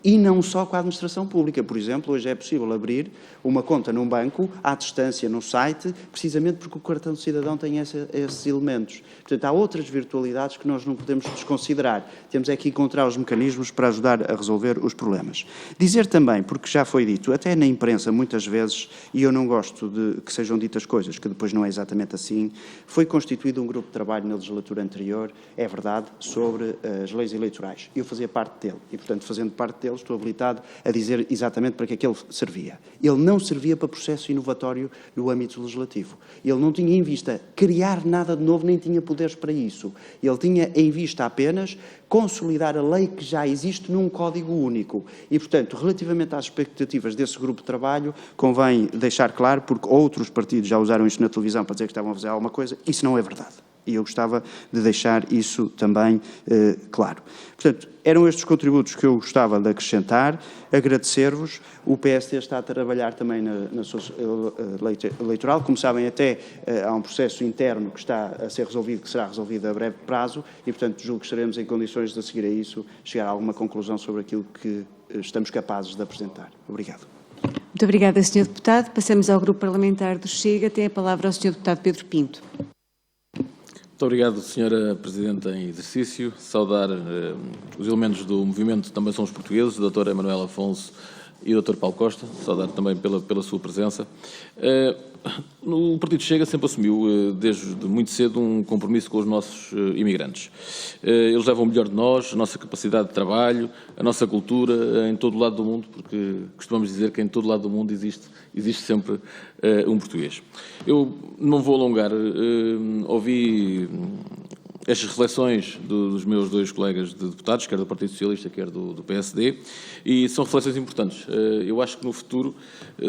E não só com a administração pública. Por exemplo, hoje é possível abrir uma conta num banco, à distância, no site, precisamente porque o cartão de cidadão tem esses elementos. Portanto, há outras virtualidades que nós não podemos desconsiderar. Temos é que encontrar os mecanismos para ajudar a resolver os problemas. Dizer também, porque já foi dito, até na imprensa muitas vezes, e eu não gosto de que sejam ditas coisas, que depois não é exatamente assim, foi constituído um grupo de trabalho na legislatura anterior, é verdade, sobre as leis eleitorais. Eu fazia parte dele e, portanto, fazendo parte dele, estou habilitado a dizer exatamente para que é que ele servia. Ele não servia para processo inovatório no âmbito legislativo. Ele não tinha em vista criar nada de novo, nem tinha poderes para isso. Ele tinha em vista apenas consolidar a lei que já existe num código único. E, portanto, relativamente às expectativas desse grupo de trabalho, convém deixar claro, porque outros partidos já usaram isto na televisão para dizer que estavam a fazer alguma coisa, isso não é verdade. E eu gostava de deixar isso também claro. Portanto, eram estes contributos que eu gostava de acrescentar, agradecer-vos. O PSD está a trabalhar também na sua lei eleitoral. Como sabem, até há um processo interno que está a ser resolvido, que será resolvido a breve prazo, e, portanto, julgo que estaremos em condições de, a seguir a isso, chegar a alguma conclusão sobre aquilo que estamos capazes de apresentar. Obrigado. Muito Muito obrigada, Sr. Deputado. Passamos ao Grupo Parlamentar do Chega. Tem a palavra o Sr. Deputado Pedro Pinto. Muito obrigado, Sra. Presidente em exercício. Saudar os elementos do movimento Também São os Portugueses, o Dr. Emanuel Afonso e o Dr. Paulo Costa. Saudar também pela sua presença. O Partido Chega sempre assumiu, desde muito cedo, um compromisso com os nossos imigrantes. Eles levam o melhor de nós, a nossa capacidade de trabalho, a nossa cultura em todo o lado do mundo, porque costumamos dizer que em todo o lado do mundo existe sempre um português. Eu não vou alongar, ouvi estas reflexões dos meus dois colegas de deputados, quer do Partido Socialista, quer do PSD, e são reflexões importantes. Eu acho que no futuro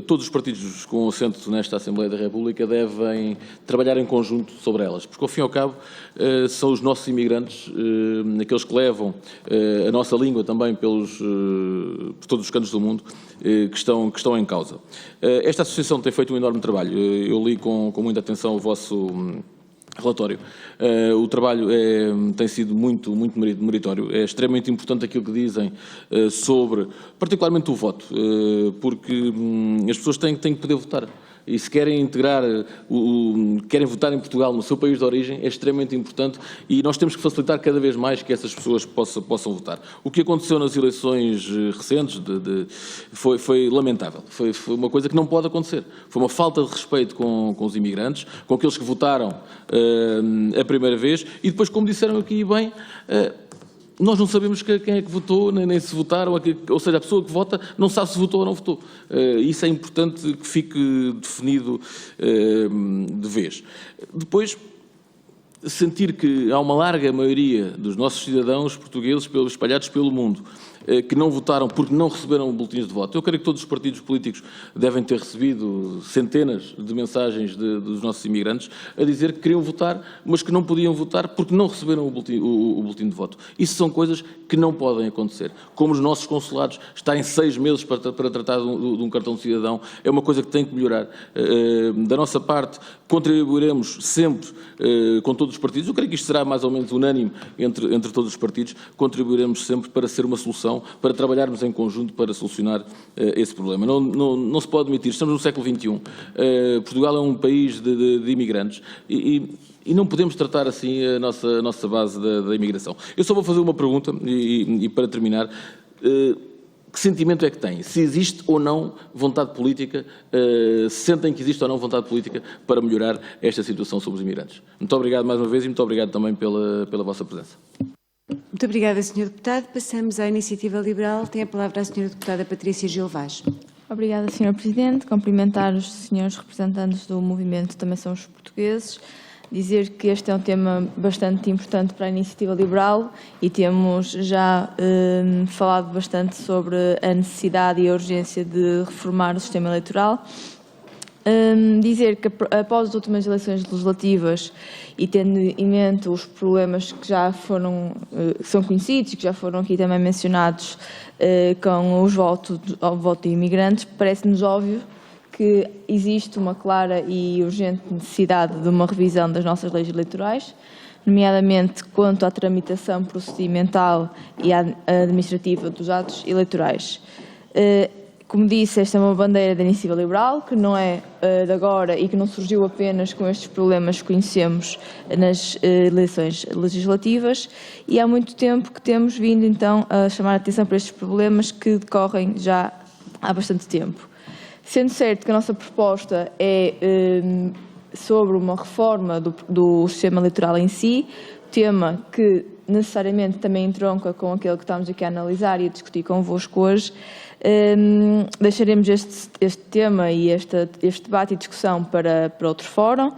todos os partidos com assento nesta Assembleia da República devem trabalhar em conjunto sobre elas, porque ao fim e ao cabo são os nossos imigrantes, aqueles que levam a nossa língua também por todos os cantos do mundo, que estão em causa. Esta associação tem feito um enorme trabalho. Eu li com muita atenção o vosso relatório. O trabalho tem sido muito meritório. É extremamente importante aquilo que dizem sobre, particularmente o voto, porque as pessoas têm que poder votar. E se querem integrar, querem votar em Portugal, no seu país de origem, é extremamente importante e nós temos que facilitar cada vez mais que essas pessoas possam votar. O que aconteceu nas eleições recentes foi lamentável. Foi uma coisa que não pode acontecer. Foi uma falta de respeito com os imigrantes, com aqueles que votaram a primeira vez e depois, como disseram aqui bem, nós não sabemos quem é que votou, nem se votaram, ou seja, a pessoa que vota não sabe se votou ou não votou. Isso é importante que fique definido de vez. Depois, sentir que há uma larga maioria dos nossos cidadãos portugueses espalhados pelo mundo que não votaram porque não receberam boletins de voto. Eu creio que todos os partidos políticos devem ter recebido centenas de mensagens dos nossos imigrantes a dizer que queriam votar, mas que não podiam votar porque não receberam o boletim de voto. Isso são coisas que não podem acontecer. Como os nossos consulados estarem 6 meses para tratar de um cartão de cidadão, é uma coisa que tem que melhorar. Da nossa parte, contribuiremos sempre com todos os partidos. Eu creio que isto será mais ou menos unânime entre todos os partidos. Contribuiremos sempre para ser uma solução, para trabalharmos em conjunto para solucionar esse problema. Não se pode admitir, estamos no século XXI, Portugal é um país de imigrantes e não podemos tratar assim a nossa base da imigração. Eu só vou fazer uma pergunta e para terminar, que sentimento é que têm? Se existe ou não vontade política, sentem que existe ou não vontade política para melhorar esta situação sobre os imigrantes? Muito obrigado mais uma vez e muito obrigado também pela vossa presença. Muito obrigada, Sr. Deputado. Passamos à Iniciativa Liberal. Tem a palavra a Sra. Deputada Patrícia Gil Vaz. Obrigada, Sr. Presidente. Cumprimentar os senhores representantes do movimento Também São os Portugueses. Dizer que este é um tema bastante importante para a Iniciativa Liberal e temos já falado bastante sobre a necessidade e a urgência de reformar o sistema eleitoral. Dizer que após as últimas eleições legislativas e tendo em mente os problemas que já são conhecidos e que já foram aqui também mencionados com o voto de imigrantes, parece-nos óbvio que existe uma clara e urgente necessidade de uma revisão das nossas leis eleitorais, nomeadamente quanto à tramitação procedimental e administrativa dos atos eleitorais. Como disse, esta é uma bandeira da Iniciativa Liberal, que não é de agora e que não surgiu apenas com estes problemas que conhecemos nas eleições legislativas, e há muito tempo que temos vindo então a chamar a atenção para estes problemas que decorrem já há bastante tempo. Sendo certo que a nossa proposta é sobre uma reforma do sistema eleitoral em si, tema que necessariamente também entronca com aquele que estamos aqui a analisar e a discutir convosco hoje, deixaremos este tema e este debate e discussão para outro fórum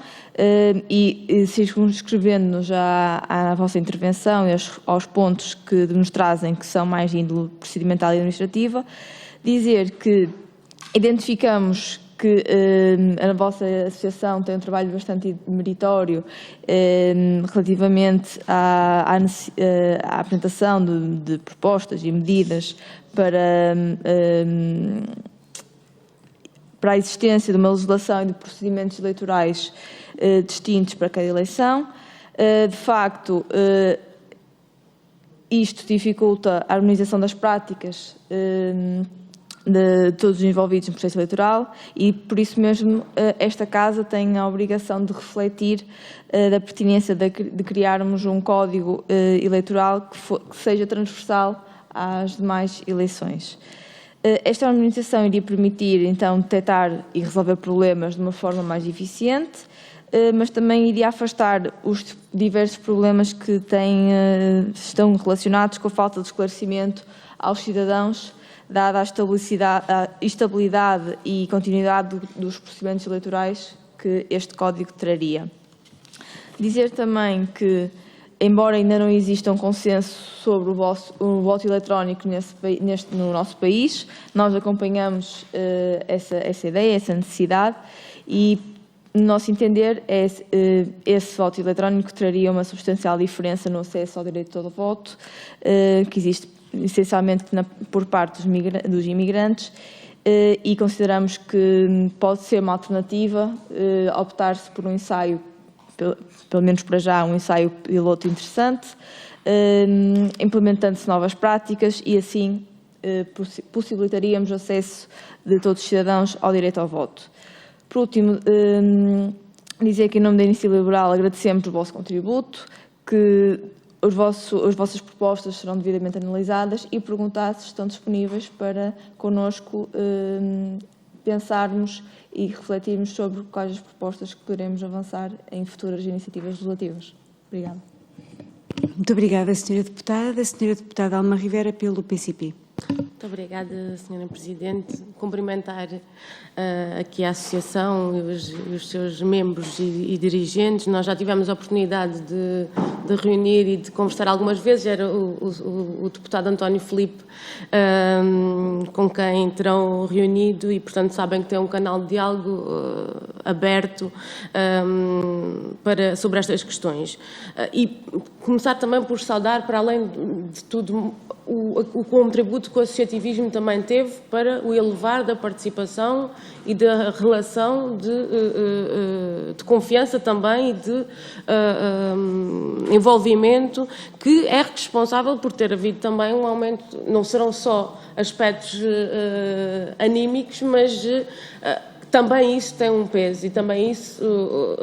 e circunscrevendo-nos à vossa intervenção e aos pontos que nos trazem, que são mais de índole procedimental e administrativa, dizer que identificamos que a vossa associação tem um trabalho bastante meritório relativamente à apresentação de propostas e medidas para a existência de uma legislação e de procedimentos eleitorais distintos para cada eleição. De facto, isto dificulta a harmonização das práticas de todos os envolvidos no processo eleitoral e, por isso mesmo, esta Casa tem a obrigação de refletir da pertinência de criarmos um código eleitoral que seja transversal às demais eleições. Esta harmonização iria permitir, então, detectar e resolver problemas de uma forma mais eficiente, mas também iria afastar os diversos problemas que estão relacionados com a falta de esclarecimento aos cidadãos, dada a estabilidade e continuidade dos procedimentos eleitorais que este Código traria. Dizer também que, embora ainda não exista um consenso sobre o voto eletrónico no nosso país, nós acompanhamos essa ideia, essa necessidade e, no nosso entender, esse voto eletrónico traria uma substancial diferença no acesso ao direito ao voto, que existe essencialmente por parte dos imigrantes, e consideramos que pode ser uma alternativa optar-se por um ensaio, pelo menos para já, um ensaio piloto interessante, implementando-se novas práticas e assim possibilitaríamos o acesso de todos os cidadãos ao direito ao voto. Por último, dizer que em nome da Iniciativa Liberal agradecemos o vosso contributo, que as vossas propostas serão devidamente analisadas e perguntar se estão disponíveis para connosco pensarmos e refletirmos sobre quais as propostas que poderemos avançar em futuras iniciativas legislativas. Obrigada. Muito obrigada, Sra. Deputada. Sra. Deputada Alma Rivera, pelo PCP. Muito obrigada, Sra. Presidente. Cumprimentar aqui a Associação e os seus membros e dirigentes. Nós já tivemos a oportunidade de reunir e de conversar algumas vezes. Era o deputado António Filipe com quem terão reunido e, portanto, sabem que tem um canal de diálogo aberto sobre estas questões. E começar também por saudar, para além de tudo, o contributo que o associativismo também teve para o elevar da participação e da relação de confiança também e de envolvimento, que é responsável por ter havido também um aumento, não serão só aspectos anímicos, mas também isso tem um peso e também isso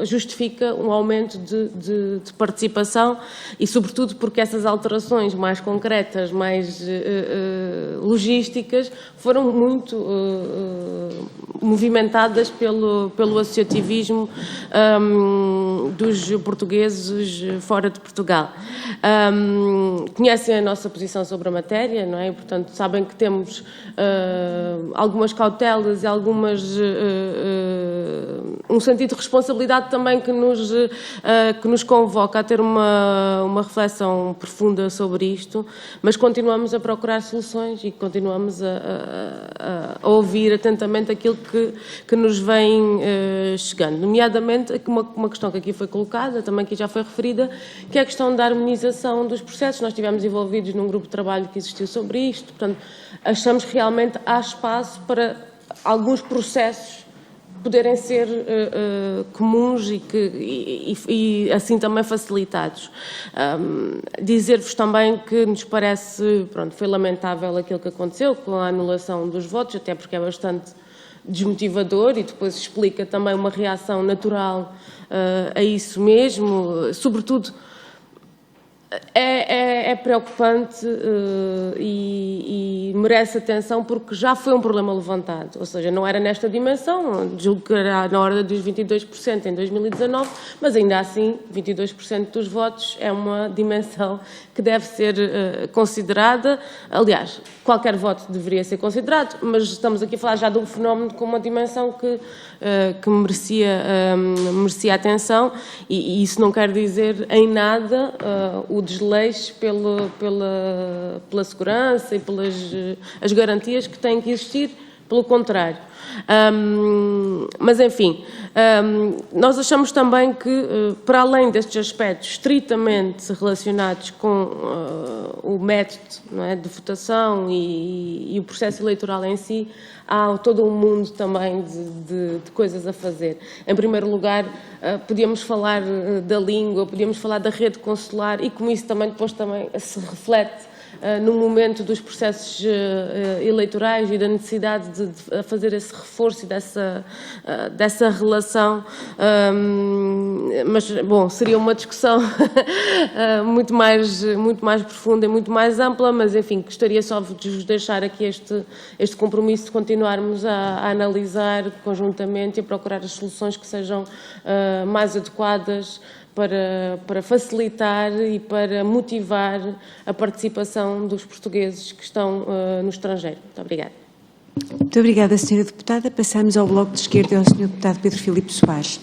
justifica um aumento de participação e, sobretudo, porque essas alterações mais concretas, mais logísticas, foram muito movimentadas pelo associativismo dos portugueses fora de Portugal. Conhecem a nossa posição sobre a matéria, não é? E, portanto, sabem que temos algumas cautelas e um sentido de responsabilidade também que nos convoca a ter uma reflexão profunda sobre isto, mas continuamos a procurar soluções e continuamos a ouvir atentamente aquilo que nos vem chegando, nomeadamente uma questão que aqui foi colocada, também que já foi referida, que é a questão da harmonização dos processos. Nós estivemos envolvidos num grupo de trabalho que existiu sobre isto, portanto, achamos que realmente há espaço para alguns processos poderem ser comuns e assim também facilitados. Dizer-vos também que nos parece, foi lamentável aquilo que aconteceu com a anulação dos votos, até porque é bastante desmotivador e depois explica também uma reação natural a isso mesmo, sobretudo. É preocupante e merece atenção porque já foi um problema levantado, ou seja, não era nesta dimensão, julgo que era na ordem dos 22% em 2019, mas ainda assim 22% dos votos é uma dimensão que deve ser considerada. Aliás, qualquer voto deveria ser considerado, mas estamos aqui a falar já de um fenómeno com uma dimensão que merecia atenção e isso não quer dizer em nada o desleixo pela segurança e pelas as garantias que têm que existir, pelo contrário. Mas, enfim, nós achamos também que, para além destes aspectos estritamente relacionados com o método, não é, de votação e o processo eleitoral em si, há todo um mundo também de coisas a fazer. Em primeiro lugar, podíamos falar da língua, podíamos falar da rede consular e como isso também depois também se reflete no momento dos processos eleitorais e da necessidade de fazer esse reforço e dessa relação, mas, bom, seria uma discussão muito mais profunda e muito mais ampla, mas, enfim, gostaria só de vos deixar aqui este compromisso de continuarmos a analisar conjuntamente e a procurar as soluções que sejam mais adequadas para facilitar e para motivar a participação dos portugueses que estão no estrangeiro. Muito obrigada. Muito obrigada, Sra. Deputada. Passamos ao Bloco de Esquerda e ao Sr. Deputado Pedro Filipe Soares.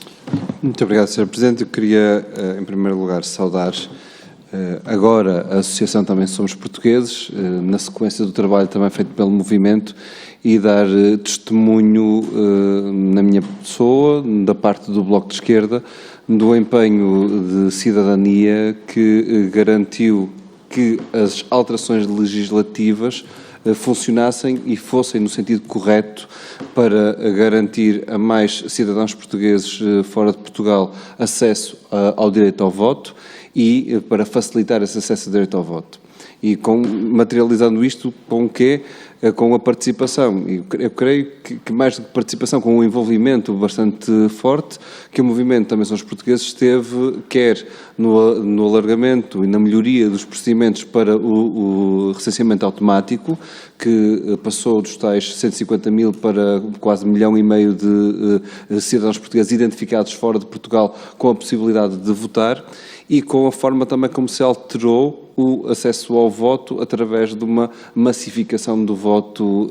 Muito obrigado, Sra. Presidente. Eu queria, em primeiro lugar, saudar agora a Associação Também Somos Portugueses, na sequência do trabalho também feito pelo movimento, e dar testemunho na minha pessoa, da parte do Bloco de Esquerda, do empenho de cidadania que garantiu que as alterações legislativas funcionassem e fossem no sentido correto para garantir a mais cidadãos portugueses fora de Portugal acesso ao direito ao voto e para facilitar esse acesso ao direito ao voto. E materializando isto com o quê? Com a participação. E eu creio que mais do que participação, com um envolvimento bastante forte, que o movimento Também Somos Portugueses esteve, quer no alargamento e na melhoria dos procedimentos para o recenseamento automático, que passou dos tais 150 mil para quase 1,5 milhão de cidadãos portugueses identificados fora de Portugal com a possibilidade de votar, e com a forma também como se alterou o acesso ao voto através de uma massificação do voto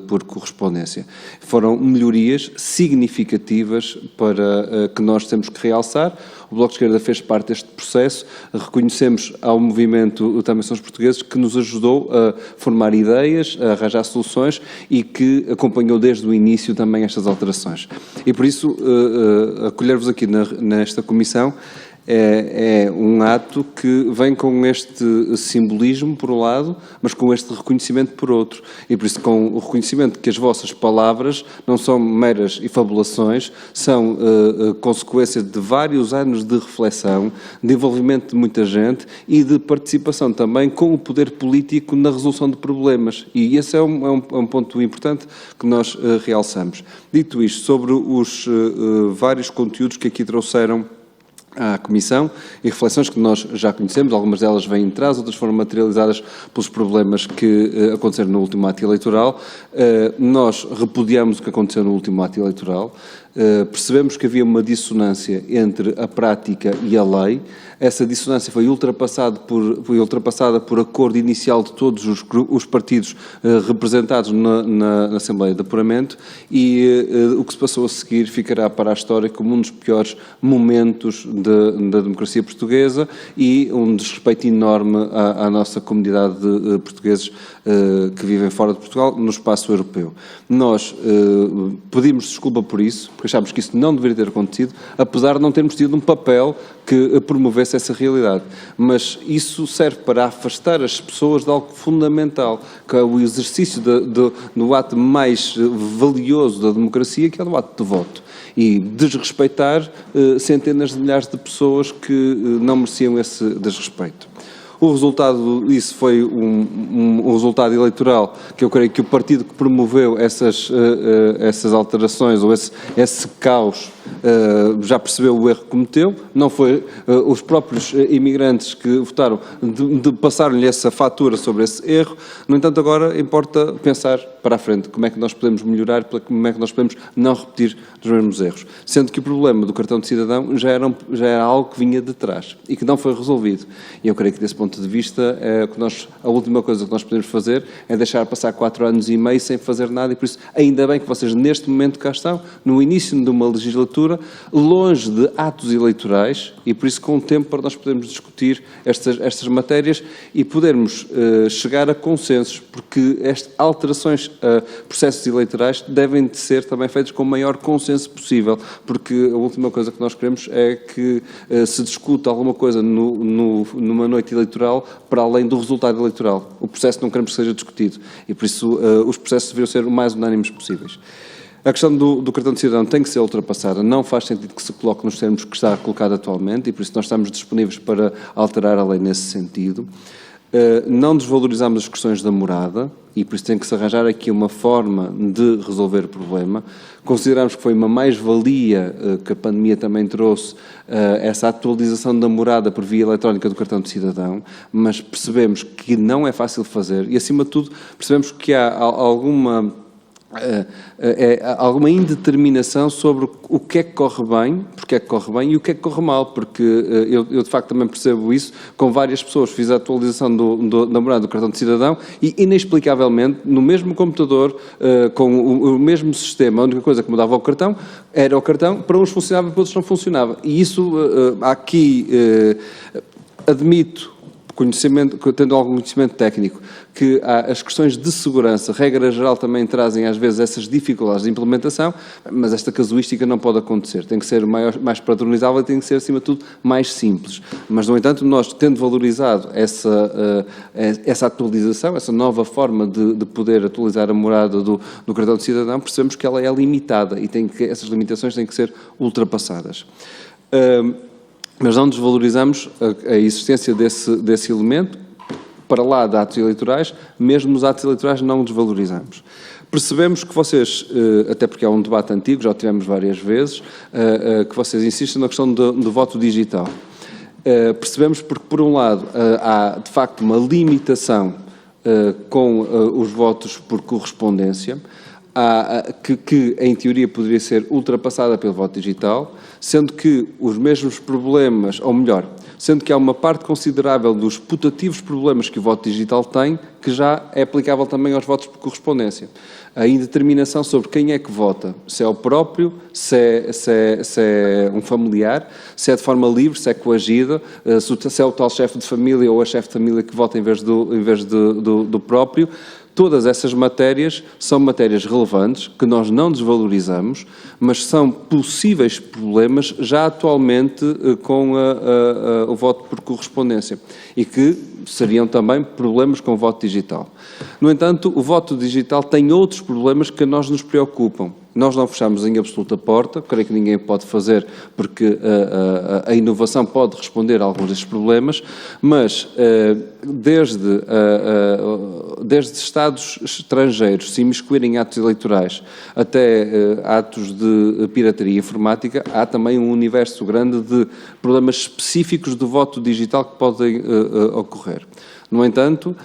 por correspondência. Foram melhorias significativas para que nós temos que realçar. O Bloco de Esquerda fez parte deste processo. Reconhecemos ao movimento Também Somos Portugueses que nos ajudou a formar ideias, a arranjar soluções e que acompanhou desde o início também estas alterações. E por isso, acolher-vos aqui nesta comissão é um ato que vem com este simbolismo, por um lado, mas com este reconhecimento, por outro. E por isso, com o reconhecimento que as vossas palavras não são meras efabulações, são consequência de vários anos de reflexão, de envolvimento de muita gente e de participação também com o poder político na resolução de problemas. E esse é um ponto importante que nós realçamos. Dito isto, sobre os vários conteúdos que aqui trouxeram à Comissão e reflexões que nós já conhecemos, algumas delas vêm em trás, outras foram materializadas pelos problemas que aconteceram no último ato eleitoral. Nós repudiamos o que aconteceu no último ato eleitoral, percebemos que havia uma dissonância entre a prática e a lei. Essa dissonância foi ultrapassada por acordo inicial de todos os partidos representados na Assembleia de Apuramento, e o que se passou a seguir ficará para a história como um dos piores momentos da democracia portuguesa e um desrespeito enorme à nossa comunidade de portugueses que vivem fora de Portugal no espaço europeu. Nós pedimos desculpa por isso, porque achámos que isso não deveria ter acontecido, apesar de não termos tido um papel que promovesse essa realidade. Mas isso serve para afastar as pessoas de algo fundamental, que é o exercício do ato mais valioso da democracia, que é o ato de voto. E desrespeitar centenas de milhares de pessoas que não mereciam esse desrespeito. O resultado disso foi um resultado eleitoral que eu creio que o partido que promoveu essas alterações ou esse caos já percebeu o erro que cometeu. Não foi os próprios imigrantes que votaram de passar-lhe essa fatura sobre esse erro. No entanto, agora importa pensar para a frente como é que nós podemos melhorar, como é que nós podemos não repetir os mesmos erros. Sendo que o problema do cartão de cidadão já era algo que vinha de trás e que não foi resolvido. E eu creio que desse ponto de vista, a última coisa que nós podemos fazer é deixar passar 4 anos e meio sem fazer nada, e por isso ainda bem que vocês neste momento cá estão, no início de uma legislatura, longe de atos eleitorais, e por isso com tempo para nós podermos discutir estas matérias e podermos chegar a consensos, porque estas alterações a processos eleitorais devem de ser também feitas com o maior consenso possível, porque a última coisa que nós queremos é que se discuta alguma coisa numa noite eleitoral para além do resultado eleitoral. O processo não queremos que seja discutido e, por isso, os processos deveriam ser o mais unânimes possíveis. A questão do cartão de cidadão tem que ser ultrapassada, não faz sentido que se coloque nos termos que está colocado atualmente, e por isso nós estamos disponíveis para alterar a lei nesse sentido. Não desvalorizamos as questões da morada, e por isso tem que se arranjar aqui uma forma de resolver o problema. Consideramos que foi uma mais-valia que a pandemia também trouxe, essa atualização da morada por via eletrónica do cartão de cidadão, mas percebemos que não é fácil fazer e, acima de tudo, percebemos que há alguma indeterminação sobre o que é que corre bem, porque é que corre bem e o que é que corre mal, porque eu de facto também percebo isso com várias pessoas. Fiz a atualização da morada do cartão de cidadão e inexplicavelmente no mesmo computador, com o mesmo sistema, a única coisa que mudava o cartão era o cartão, para uns funcionava, para outros não funcionava, e isso aqui admito, tendo algum conhecimento técnico, que as questões de segurança, regra geral, também trazem às vezes essas dificuldades de implementação, mas esta casuística não pode acontecer. Tem que ser mais padronizável e tem que ser, acima de tudo, mais simples. Mas, no entanto, nós, tendo valorizado essa atualização, essa nova forma de poder atualizar a morada do cartão de cidadão, percebemos que ela é limitada e essas limitações têm que ser ultrapassadas. Mas não desvalorizamos a existência desse elemento, para lá de atos eleitorais, mesmo nos atos eleitorais não desvalorizamos. Percebemos que vocês, até porque é um debate antigo, já o tivemos várias vezes, que vocês insistem na questão do voto digital. Percebemos porque, por um lado, há de facto uma limitação com os votos por correspondência, que em teoria poderia ser ultrapassada pelo voto digital, sendo que os mesmos problemas, ou melhor, sendo que há uma parte considerável dos putativos problemas que o voto digital tem, que já é aplicável também aos votos por correspondência. A indeterminação sobre quem é que vota, se é o próprio, se é um familiar, se é de forma livre, se é coagida, se é o tal chefe de família ou a chefe de família que vota em vez do próprio. Todas essas matérias são matérias relevantes, que nós não desvalorizamos, mas são possíveis problemas já atualmente com o voto por correspondência e que seriam também problemas com o voto digital. No entanto, o voto digital tem outros problemas que a nós nos preocupam. Nós não fechamos em absoluta porta, creio que ninguém pode fazer, porque a inovação pode responder a alguns destes problemas, mas desde Estados estrangeiros se imiscuírem em atos eleitorais até atos de pirataria informática, há também um universo grande de problemas específicos do voto digital que podem ocorrer. No entanto,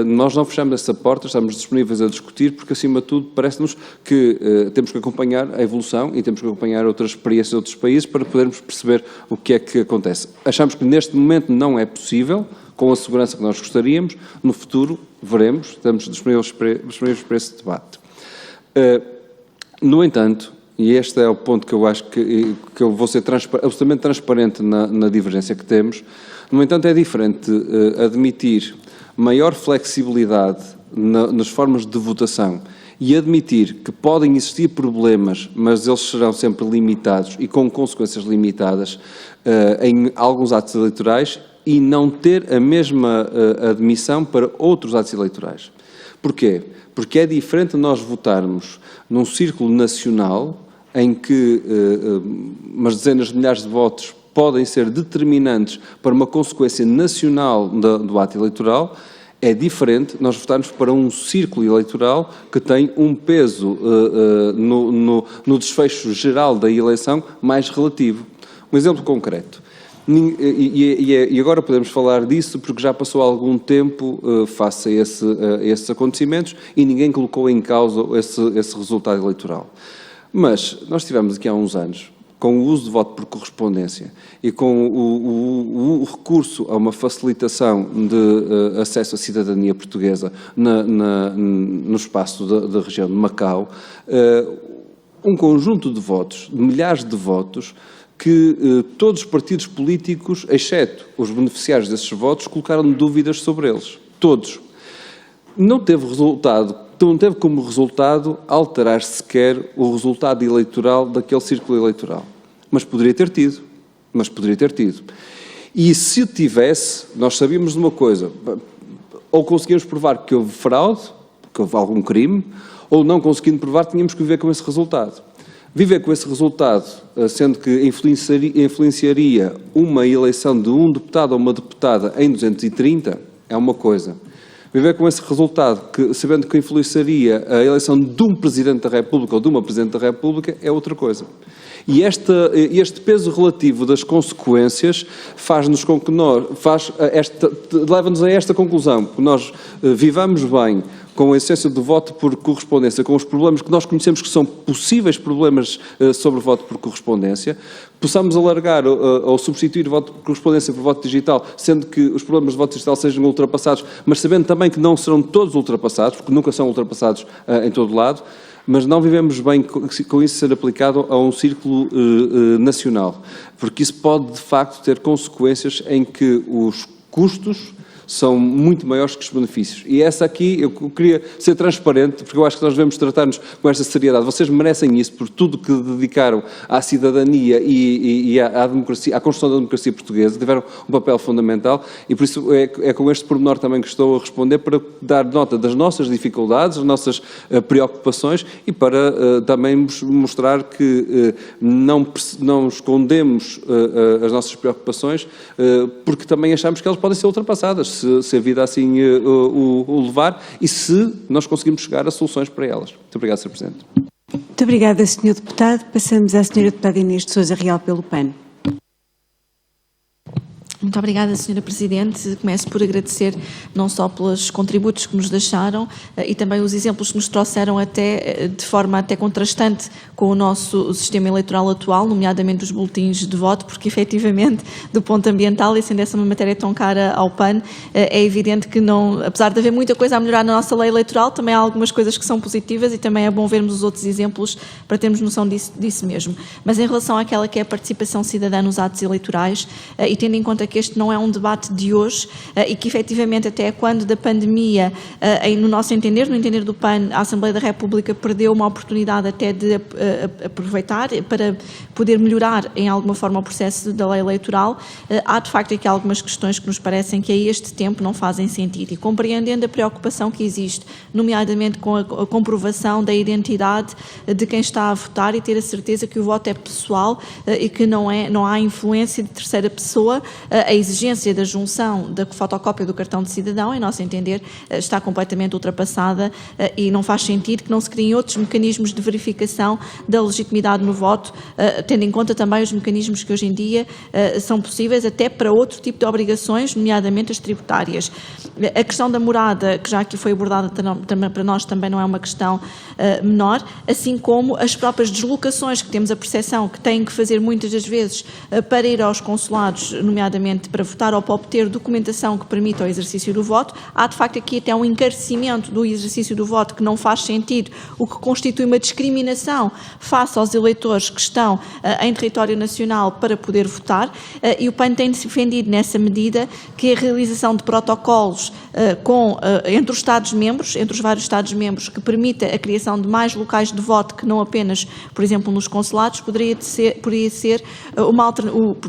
nós não fechamos essa porta, estamos disponíveis a discutir, porque, acima de tudo, parece-nos que temos que acompanhar a evolução e temos que acompanhar outras experiências de outros países para podermos perceber o que é que acontece. Achamos que neste momento não é possível, com a segurança que nós gostaríamos. No futuro, veremos, estamos disponíveis para esse debate. No entanto, e este é o ponto que eu acho que eu vou ser absolutamente transparente na divergência que temos, no entanto, é diferente admitir maior flexibilidade nas formas de votação e admitir que podem existir problemas, mas eles serão sempre limitados e com consequências limitadas em alguns atos eleitorais, e não ter a mesma admissão para outros atos eleitorais. Porquê? Porque é diferente nós votarmos num círculo nacional em que umas dezenas de milhares de votos podem ser determinantes para uma consequência nacional do ato eleitoral. É diferente nós votarmos para um círculo eleitoral que tem um peso no desfecho geral da eleição mais relativo. Um exemplo concreto. E agora podemos falar disso porque já passou algum tempo face a esses acontecimentos e ninguém colocou em causa esse resultado eleitoral. Mas nós tivemos aqui há uns anos, com o uso de voto por correspondência e com o recurso a uma facilitação de acesso à cidadania portuguesa no espaço da região de Macau, um conjunto de votos, de milhares de votos, que todos os partidos políticos, exceto os beneficiários desses votos, colocaram dúvidas sobre eles. Todos. Não teve como resultado alterar sequer o resultado eleitoral daquele círculo eleitoral. Mas poderia ter tido. E se o tivesse, nós sabíamos de uma coisa, ou conseguíamos provar que houve fraude, que houve algum crime, ou não conseguindo provar, tínhamos que viver com esse resultado. Viver com esse resultado, sendo que influenciaria uma eleição de um deputado ou uma deputada em 230, é uma coisa. Viver com esse resultado, sabendo que influenciaria a eleição de um Presidente da República ou de uma Presidente da República, é outra coisa. E este peso relativo das consequências faz-nos com que leva-nos a esta conclusão, que nós vivamos bem com a essência do voto por correspondência, com os problemas que nós conhecemos que são possíveis problemas sobre o voto por correspondência, possamos alargar ou substituir o voto por correspondência por voto digital, sendo que os problemas de voto digital sejam ultrapassados, mas sabendo também que não serão todos ultrapassados, porque nunca são ultrapassados em todo lado, mas não vivemos bem com isso ser aplicado a um círculo nacional, porque isso pode, de facto, ter consequências em que os custos são muito maiores que os benefícios. E essa aqui, eu queria ser transparente, porque eu acho que nós devemos tratar-nos com esta seriedade. Vocês merecem isso por tudo que dedicaram à cidadania e à democracia, à construção da democracia portuguesa, tiveram um papel fundamental, e por isso é com este pormenor também que estou a responder, para dar nota das nossas dificuldades, das nossas preocupações, e para também mostrar que não escondemos as nossas preocupações, porque também achamos que elas podem ser ultrapassadas, se a vida assim o levar, e se nós conseguimos chegar a soluções para elas. Muito obrigado, Sr. Presidente. Muito obrigada, Sr. Deputado. Passamos à Sra. Deputada Inês de Sousa Real pelo PAN. Muito obrigada, Sra. Presidente. Começo por agradecer não só pelos contributos que nos deixaram e também os exemplos que nos trouxeram até de forma até contrastante com o nosso sistema eleitoral atual, nomeadamente os boletins de voto, porque efetivamente, do ponto ambiental, e sendo essa uma matéria tão cara ao PAN, é evidente que não, apesar de haver muita coisa a melhorar na nossa lei eleitoral, também há algumas coisas que são positivas e também é bom vermos os outros exemplos para termos noção disso mesmo. Mas em relação àquela que é a participação cidadã nos atos eleitorais, e tendo em conta que este não é um debate de hoje e que efetivamente até quando da pandemia, no nosso entender, no entender do PAN, a Assembleia da República perdeu uma oportunidade até de aproveitar para poder melhorar em alguma forma o processo da lei eleitoral, há de facto aqui algumas questões que nos parecem que a este tempo não fazem sentido, e compreendendo a preocupação que existe, nomeadamente com a comprovação da identidade de quem está a votar e ter a certeza que o voto é pessoal e que não há influência de terceira pessoa, a exigência da junção da fotocópia do cartão de cidadão, em nosso entender, está completamente ultrapassada e não faz sentido que não se criem outros mecanismos de verificação da legitimidade no voto, tendo em conta também os mecanismos que hoje em dia são possíveis até para outro tipo de obrigações, nomeadamente as tributárias. A questão da morada, que já aqui foi abordada também para nós, também não é uma questão menor, assim como as próprias deslocações que temos a percepção que têm que fazer muitas das vezes para ir aos consulados, nomeadamente para votar ou para obter documentação que permita o exercício do voto. Há de facto aqui até um encarecimento do exercício do voto que não faz sentido, o que constitui uma discriminação face aos eleitores que estão em território nacional para poder votar, e o PAN tem defendido nessa medida que a realização de protocolos entre os Estados-membros, entre os vários Estados-membros, que permita a criação de mais locais de voto que não apenas, por exemplo, nos consulados, poderia ser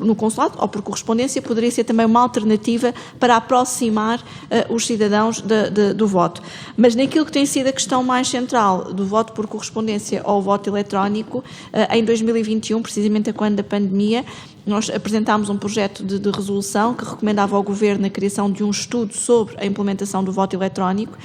no consulado ou por correspondência, poderia ser também uma alternativa para aproximar os cidadãos do voto. Mas naquilo que tem sido a questão mais central do voto por correspondência ou voto eletrónico, em 2021, precisamente a quando da pandemia, nós apresentámos um projeto de resolução que recomendava ao Governo a criação de um estudo sobre a implementação do voto eletrónico.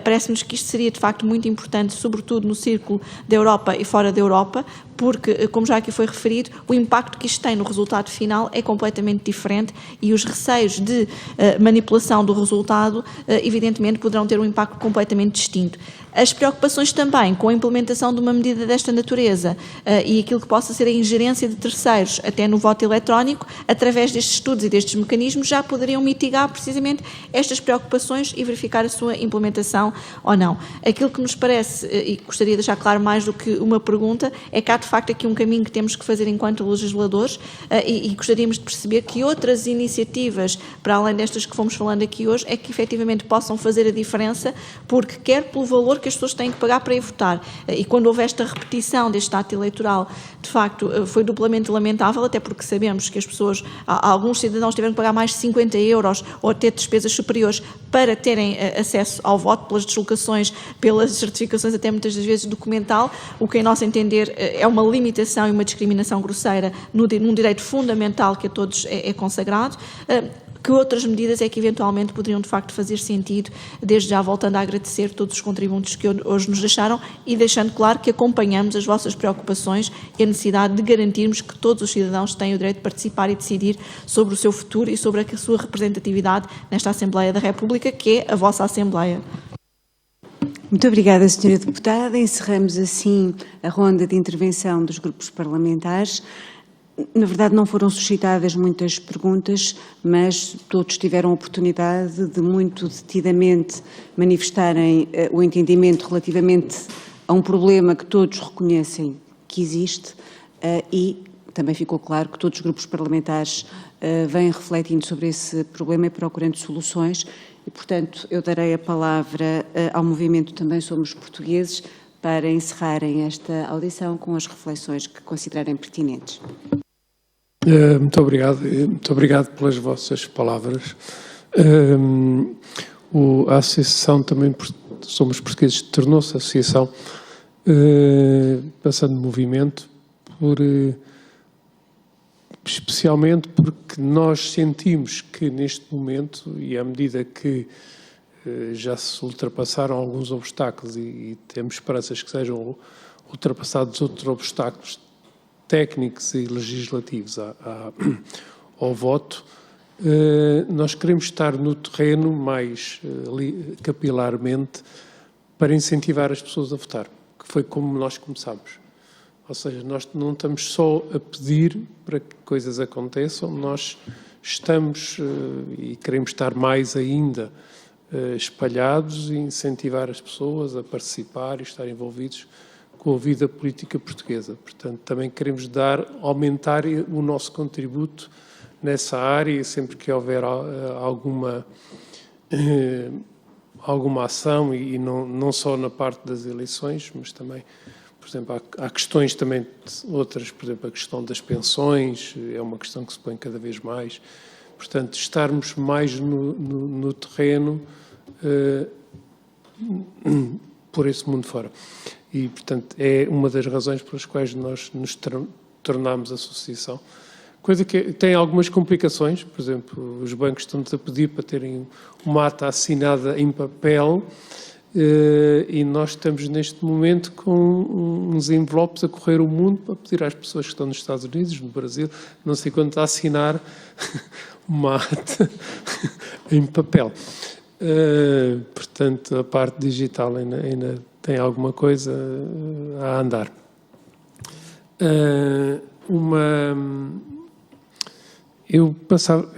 Parece-nos que isto seria de facto muito importante, sobretudo no círculo da Europa e fora da Europa, porque, como já aqui foi referido, o impacto que isto tem no resultado final é completamente diferente e os receios de manipulação do resultado, evidentemente, poderão ter um impacto completamente distinto. As preocupações também com a implementação de uma medida desta natureza e aquilo que possa ser a ingerência de terceiros até no voto eletrónico, através destes estudos e destes mecanismos, já poderiam mitigar precisamente estas preocupações e verificar a sua implementação ou não. Aquilo que nos parece, e gostaria de deixar claro mais do que uma pergunta, é que há de facto aqui um caminho que temos que fazer enquanto legisladores e gostaríamos de perceber que outras iniciativas, para além destas que fomos falando aqui hoje, é que efetivamente possam fazer a diferença, porque quer pelo valor que as pessoas têm que pagar para ir votar, e quando houve esta repetição deste ato eleitoral, de facto foi duplamente lamentável, até porque sabemos que as pessoas, alguns cidadãos tiveram que pagar mais de 50 euros ou ter despesas superiores para terem acesso ao voto, pelas deslocações, pelas certificações, até muitas das vezes documental, o que em nosso entender é uma limitação e uma discriminação grosseira num direito fundamental que a todos é consagrado. que outras medidas é que eventualmente poderiam de facto fazer sentido, desde já voltando a agradecer todos os contributos que hoje nos deixaram e deixando claro que acompanhamos as vossas preocupações e a necessidade de garantirmos que todos os cidadãos têm o direito de participar e decidir sobre o seu futuro e sobre a sua representatividade nesta Assembleia da República, que é a vossa Assembleia. Muito obrigada, Sra. Deputada. Encerramos assim a ronda de intervenção dos grupos parlamentares. Na verdade, não foram suscitadas muitas perguntas, mas todos tiveram a oportunidade de muito detidamente manifestarem o entendimento relativamente a um problema que todos reconhecem que existe e também ficou claro que todos os grupos parlamentares vêm refletindo sobre esse problema e procurando soluções. E, portanto, eu darei a palavra ao movimento Também Somos Portugueses para encerrarem esta audição com as reflexões que considerarem pertinentes. Muito obrigado pelas vossas palavras. A Associação Também Somos Portugueses tornou-se associação passando movimento especialmente porque nós sentimos que neste momento, e à medida que já se ultrapassaram alguns obstáculos e temos esperanças que sejam ultrapassados outros obstáculos técnicos e legislativos ao voto, nós queremos estar no terreno mais capilarmente para incentivar as pessoas a votar, que foi como nós começámos. Ou seja, nós não estamos só a pedir para que coisas aconteçam, nós estamos e queremos estar mais ainda espalhados e incentivar as pessoas a participar e estar envolvidos com a vida política portuguesa. Portanto, também queremos aumentar o nosso contributo nessa área e sempre que houver alguma ação, e não só na parte das eleições, mas também, por exemplo, há questões também outras, por exemplo, a questão das pensões é uma questão que se põe cada vez mais. Portanto, estarmos mais no terreno por esse mundo fora. E, portanto, é uma das razões pelas quais nós nos tornámos associação. Coisa que tem algumas complicações, por exemplo, os bancos estão-nos a pedir para terem uma ata assinada em papel, e nós estamos neste momento com uns envelopes a correr o mundo para pedir às pessoas que estão nos Estados Unidos, no Brasil, não sei quanto, a assinar uma ata em papel. Portanto, a parte digital ainda tem alguma coisa a andar. Eu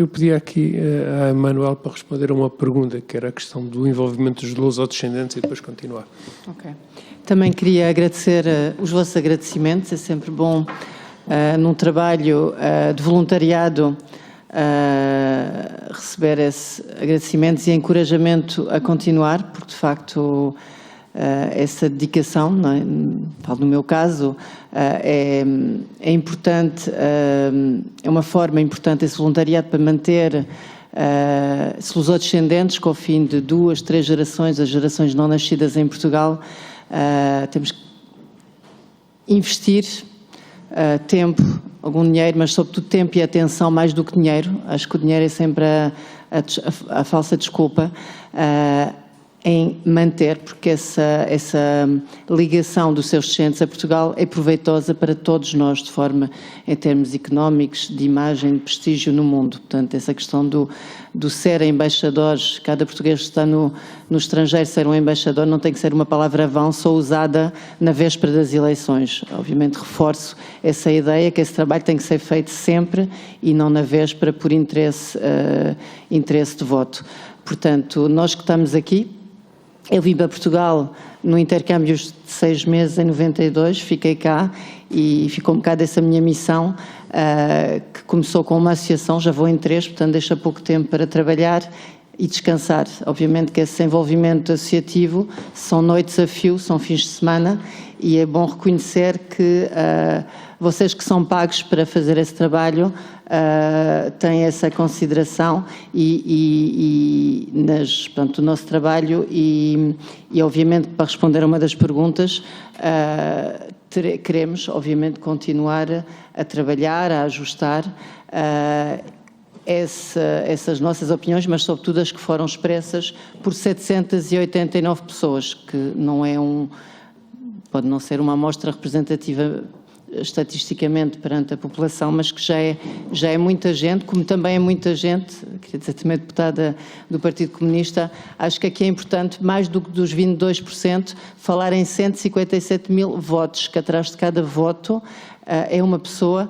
pedi aqui a Emanuel para responder a uma pergunta, que era a questão do envolvimento dos lusodescendentes, e depois continuar. Ok. Também queria agradecer os vossos agradecimentos. É sempre bom, num trabalho de voluntariado, receber esses agradecimentos e encorajamento a continuar, porque, de facto, essa dedicação, não é? Falo no meu caso, é importante, é uma forma importante esse voluntariado para manter se os descendentes, que ao fim de 2, 3 gerações, as gerações não nascidas em Portugal, temos que investir tempo, algum dinheiro, mas sobretudo tempo e atenção mais do que dinheiro. Acho que o dinheiro é sempre a falsa desculpa, em manter, porque essa ligação dos seus descendentes a Portugal é proveitosa para todos nós, de forma, em termos económicos, de imagem, de prestígio no mundo. Portanto, essa questão do ser embaixadores, cada português que está no estrangeiro ser um embaixador, não tem que ser uma palavra vã, só usada na véspera das eleições. Obviamente, reforço essa ideia, que esse trabalho tem que ser feito sempre e não na véspera por interesse de voto. Portanto, nós que estamos aqui, eu vim para Portugal no intercâmbio de 6 meses, em 92, fiquei cá e ficou um bocado essa minha missão, que começou com uma associação, já vou em 3, portanto deixa pouco tempo para trabalhar e descansar. Obviamente que esse envolvimento associativo são noites a fio, são fins de semana, e é bom reconhecer que vocês que são pagos para fazer esse trabalho têm essa consideração portanto, o nosso trabalho e obviamente, para responder a uma das perguntas, queremos, obviamente, continuar a trabalhar, a ajustar, essas nossas opiniões, mas sobretudo as que foram expressas por 789 pessoas, que não é pode não ser uma amostra representativa estatisticamente perante a população, mas que já é muita gente, como também é muita gente, queria dizer também deputada do Partido Comunista, acho que aqui é importante, mais do que dos 22%, falar em 157 mil votos, que atrás de cada voto é uma pessoa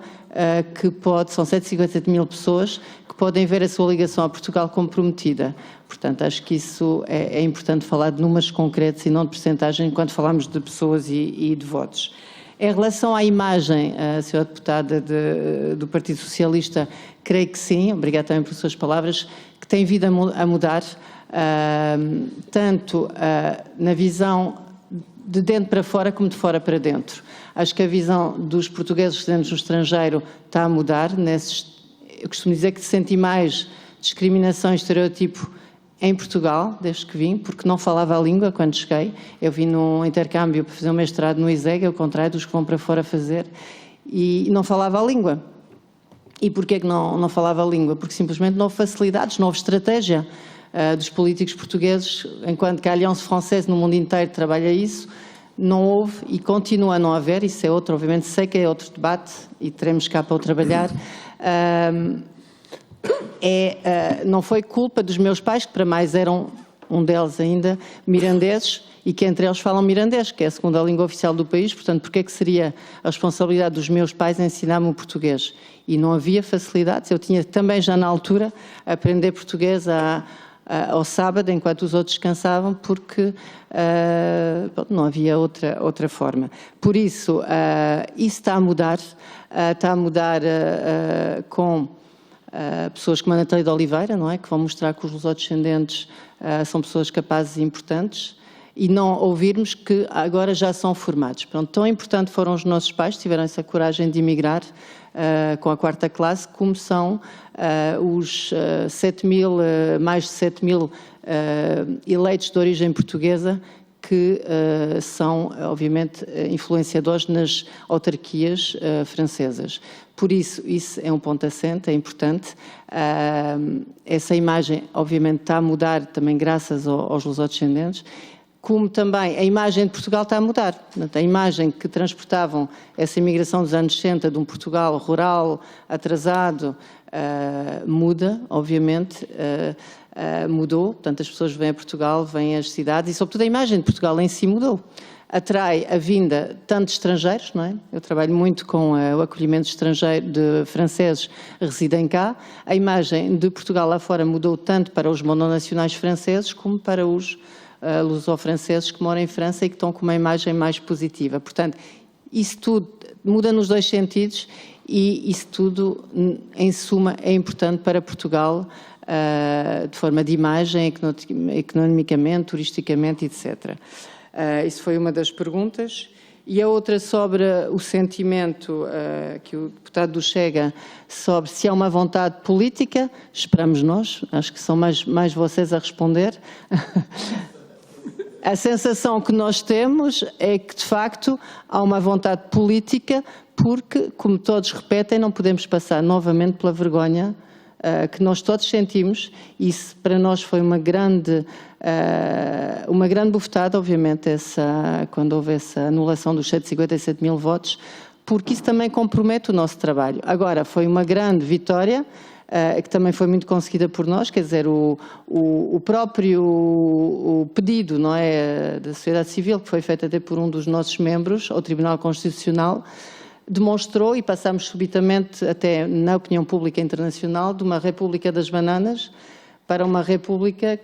são 157 mil pessoas que podem ver a sua ligação a Portugal comprometida. Portanto, acho que isso é importante falar de números concretos e não de percentagem quando falamos de pessoas e de votos. Em relação à imagem, a senhora deputada do Partido Socialista, creio que sim, obrigada também por suas palavras, que tem vindo a mudar, tanto na visão de dentro para fora como de fora para dentro. Acho que a visão dos portugueses residentes no estrangeiro está a mudar. Eu costumo dizer que senti mais discriminação e estereotipo em Portugal, desde que vim, porque não falava a língua quando cheguei. Eu vim num intercâmbio para fazer um mestrado no ISEG, ao contrário dos que vão para fora fazer, e não falava a língua. E porquê que não falava a língua? Porque simplesmente não houve facilidades, não houve estratégia dos políticos portugueses, enquanto que a Aliança Française no mundo inteiro trabalha isso, não houve e continua a não haver, isso é outro, obviamente sei que é outro debate e teremos cá para o trabalhar. Não foi culpa dos meus pais, que para mais eram, um deles ainda, mirandeses, e que entre eles falam mirandês, que é a segunda língua oficial do país, portanto, porque é que seria a responsabilidade dos meus pais ensinar-me o português? E não havia facilidades, eu tinha também já na altura aprender português ao sábado, enquanto os outros descansavam, porque não havia outra forma. Por isso, isso está a mudar com pessoas como a Natália de Oliveira, não é? Que vão mostrar que os lusodescendentes são pessoas capazes e importantes, e não ouvirmos que agora já são formados. Pronto, tão importante foram os nossos pais, tiveram essa coragem de emigrar com a 4ª classe, como são os mais de 7 mil eleitos de origem portuguesa, que são, obviamente, influenciadores nas autarquias francesas. Por isso é um ponto assente, é importante. Essa imagem, obviamente, está a mudar também graças aos lusodescendentes, como também a imagem de Portugal está a mudar. A imagem que transportavam essa imigração dos anos 60 de um Portugal rural, atrasado, muda, obviamente, mudou. Portanto, as pessoas vêm a Portugal, vêm às cidades e, sobretudo, a imagem de Portugal em si mudou. Atrai a vinda tanto de estrangeiros, não é? Eu trabalho muito com o acolhimento estrangeiro de franceses que residem cá. A imagem de Portugal lá fora mudou tanto para os mononacionais franceses como para os luso-franceses que moram em França e que estão com uma imagem mais positiva. Portanto, isso tudo muda nos dois sentidos e isso tudo, em suma, é importante para Portugal de forma de imagem, economicamente, turisticamente, etc. Isso foi uma das perguntas. E a outra sobre o sentimento que o deputado do Chega, sobre se há uma vontade política, esperamos nós, acho que são mais vocês a responder. A sensação que nós temos é que, de facto, há uma vontade política, porque, como todos repetem, não podemos passar novamente pela vergonha que nós todos sentimos. Isso para nós foi uma grande bufetada, obviamente, quando houve essa anulação dos 157 mil votos, porque isso também compromete o nosso trabalho. Agora, foi uma grande vitória, que também foi muito conseguida por nós, quer dizer, o próprio pedido, não é, da sociedade civil, que foi feito até por um dos nossos membros ao Tribunal Constitucional, demonstrou, e passamos subitamente até na opinião pública internacional, de uma república das bananas para uma república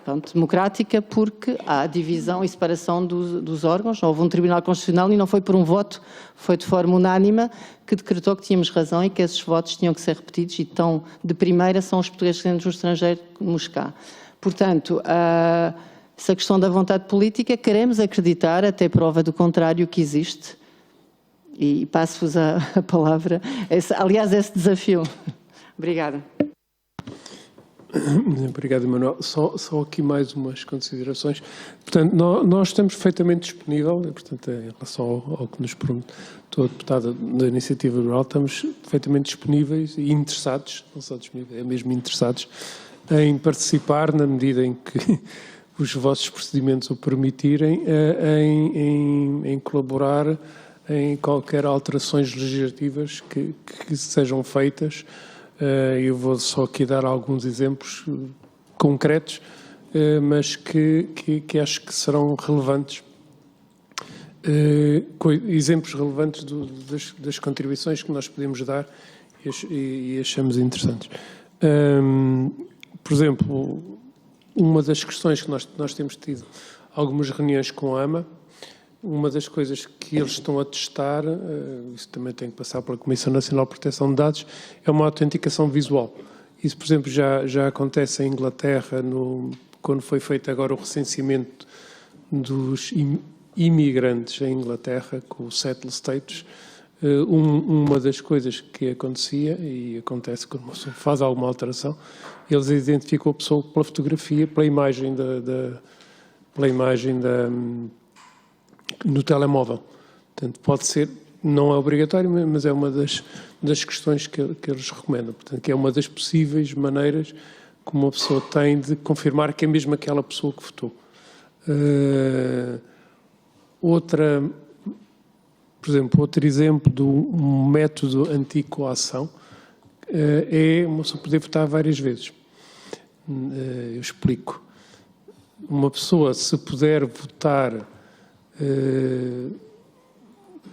pronto, democrática, porque há divisão e separação dos órgãos. Houve um Tribunal Constitucional e não foi por um voto, foi de forma unânime que decretou que tínhamos razão e que esses votos tinham que ser repetidos, e tão de primeira são os portugueses residentes no estrangeiro como os cá. Portanto, essa questão da vontade política, queremos acreditar, até prova do contrário, que existe. E passo-vos a palavra, aliás, esse desafio. Obrigada. Obrigado, Manuel. Só aqui mais umas considerações. Portanto, nós estamos perfeitamente disponíveis, portanto, em relação ao que nos perguntou a deputada da Iniciativa Liberal, estamos perfeitamente disponíveis e interessados, não só disponíveis, é mesmo interessados, em participar, na medida em que os vossos procedimentos o permitirem, em colaborar em qualquer alterações legislativas que sejam feitas. Eu vou só aqui dar alguns exemplos concretos, mas que acho que serão relevantes, exemplos relevantes das contribuições que nós podemos dar e achamos interessantes. Por exemplo, uma das questões que nós temos tido algumas reuniões com a AMA, uma das coisas que eles estão a testar, isso também tem que passar pela Comissão Nacional de Proteção de Dados, é uma autenticação visual. Isso, por exemplo, já acontece em Inglaterra, quando foi feito agora o recenseamento dos imigrantes em Inglaterra, com o settled status. Uma das coisas que acontecia, e acontece quando uma pessoa faz alguma alteração, eles identificam a pessoa pela fotografia, pela imagem no telemóvel. Portanto, pode ser, não é obrigatório, mas é uma das questões que eles recomendam. Portanto, que é uma das possíveis maneiras que uma pessoa tem de confirmar que é mesmo aquela pessoa que votou. Por exemplo, outro exemplo de um método anti-coação é uma pessoa poder votar várias vezes. Eu explico. Uma pessoa, se puder votar,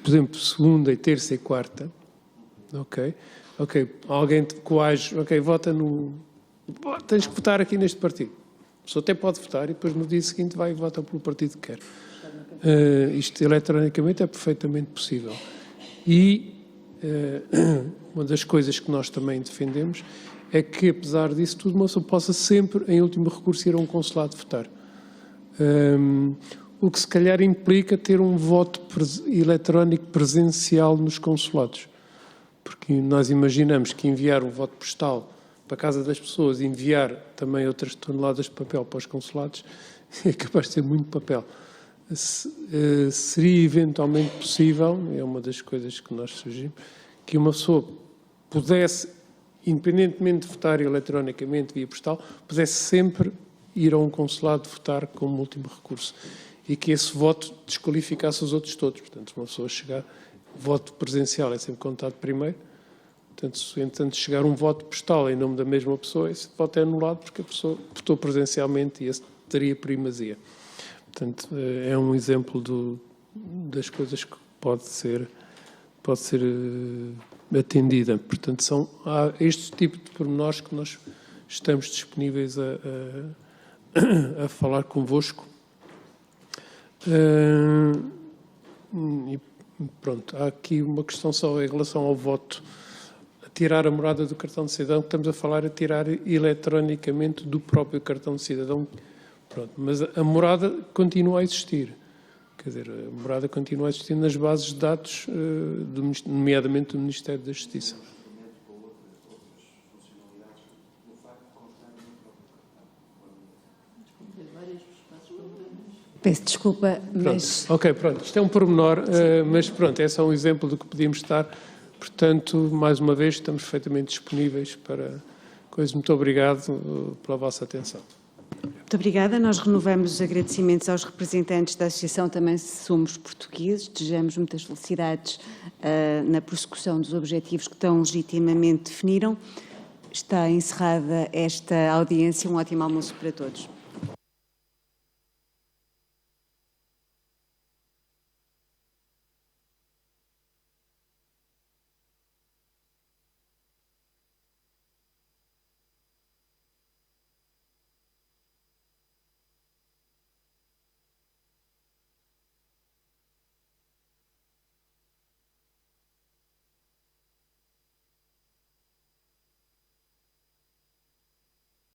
por exemplo, segunda, e terça e quarta, ok, alguém te coage, vota tens que votar aqui neste partido. A pessoa até pode votar e depois no dia seguinte vai e vota pelo partido que quer. Isto eletronicamente é perfeitamente possível. E uma das coisas que nós também defendemos é que, apesar disso tudo, uma pessoa possa sempre, em último recurso, ir a um consulado votar. O que se calhar implica ter um voto eletrónico presencial nos consulados. Porque nós imaginamos que enviar um voto postal para a casa das pessoas e enviar também outras toneladas de papel para os consulados é capaz de ter muito papel. Seria eventualmente possível, é uma das coisas que nós sugerimos, que uma pessoa pudesse, independentemente de votar eletronicamente via postal, pudesse sempre ir a um consulado votar como último recurso e que esse voto desqualificasse os outros todos. Portanto, se uma pessoa chegar, o voto presencial é sempre contado primeiro, portanto, se entretanto chegar um voto postal em nome da mesma pessoa, esse voto é anulado porque a pessoa votou presencialmente e esse teria primazia. Portanto, é um exemplo das coisas que pode ser atendida. Portanto, há este tipo de pormenores que nós estamos disponíveis a falar convosco. E pronto, há aqui uma questão só em relação ao voto. A tirar a morada do cartão de cidadão, que estamos a falar a tirar eletronicamente do próprio cartão de cidadão. Pronto, mas a morada continua a existir. Quer dizer, a morada continua a existir nas bases de dados, nomeadamente do Ministério da Justiça. Peço desculpa, mas... Pronto. Isto é um pormenor, mas pronto, é só um exemplo do que podíamos estar. Portanto, mais uma vez, estamos perfeitamente disponíveis para coisas. Muito obrigado pela vossa atenção. Muito obrigada. Nós renovamos os agradecimentos aos representantes da Associação Também Somos Portugueses. Desejamos muitas felicidades na prossecução dos objetivos que tão legitimamente definiram. Está encerrada esta audiência. Um ótimo almoço para todos.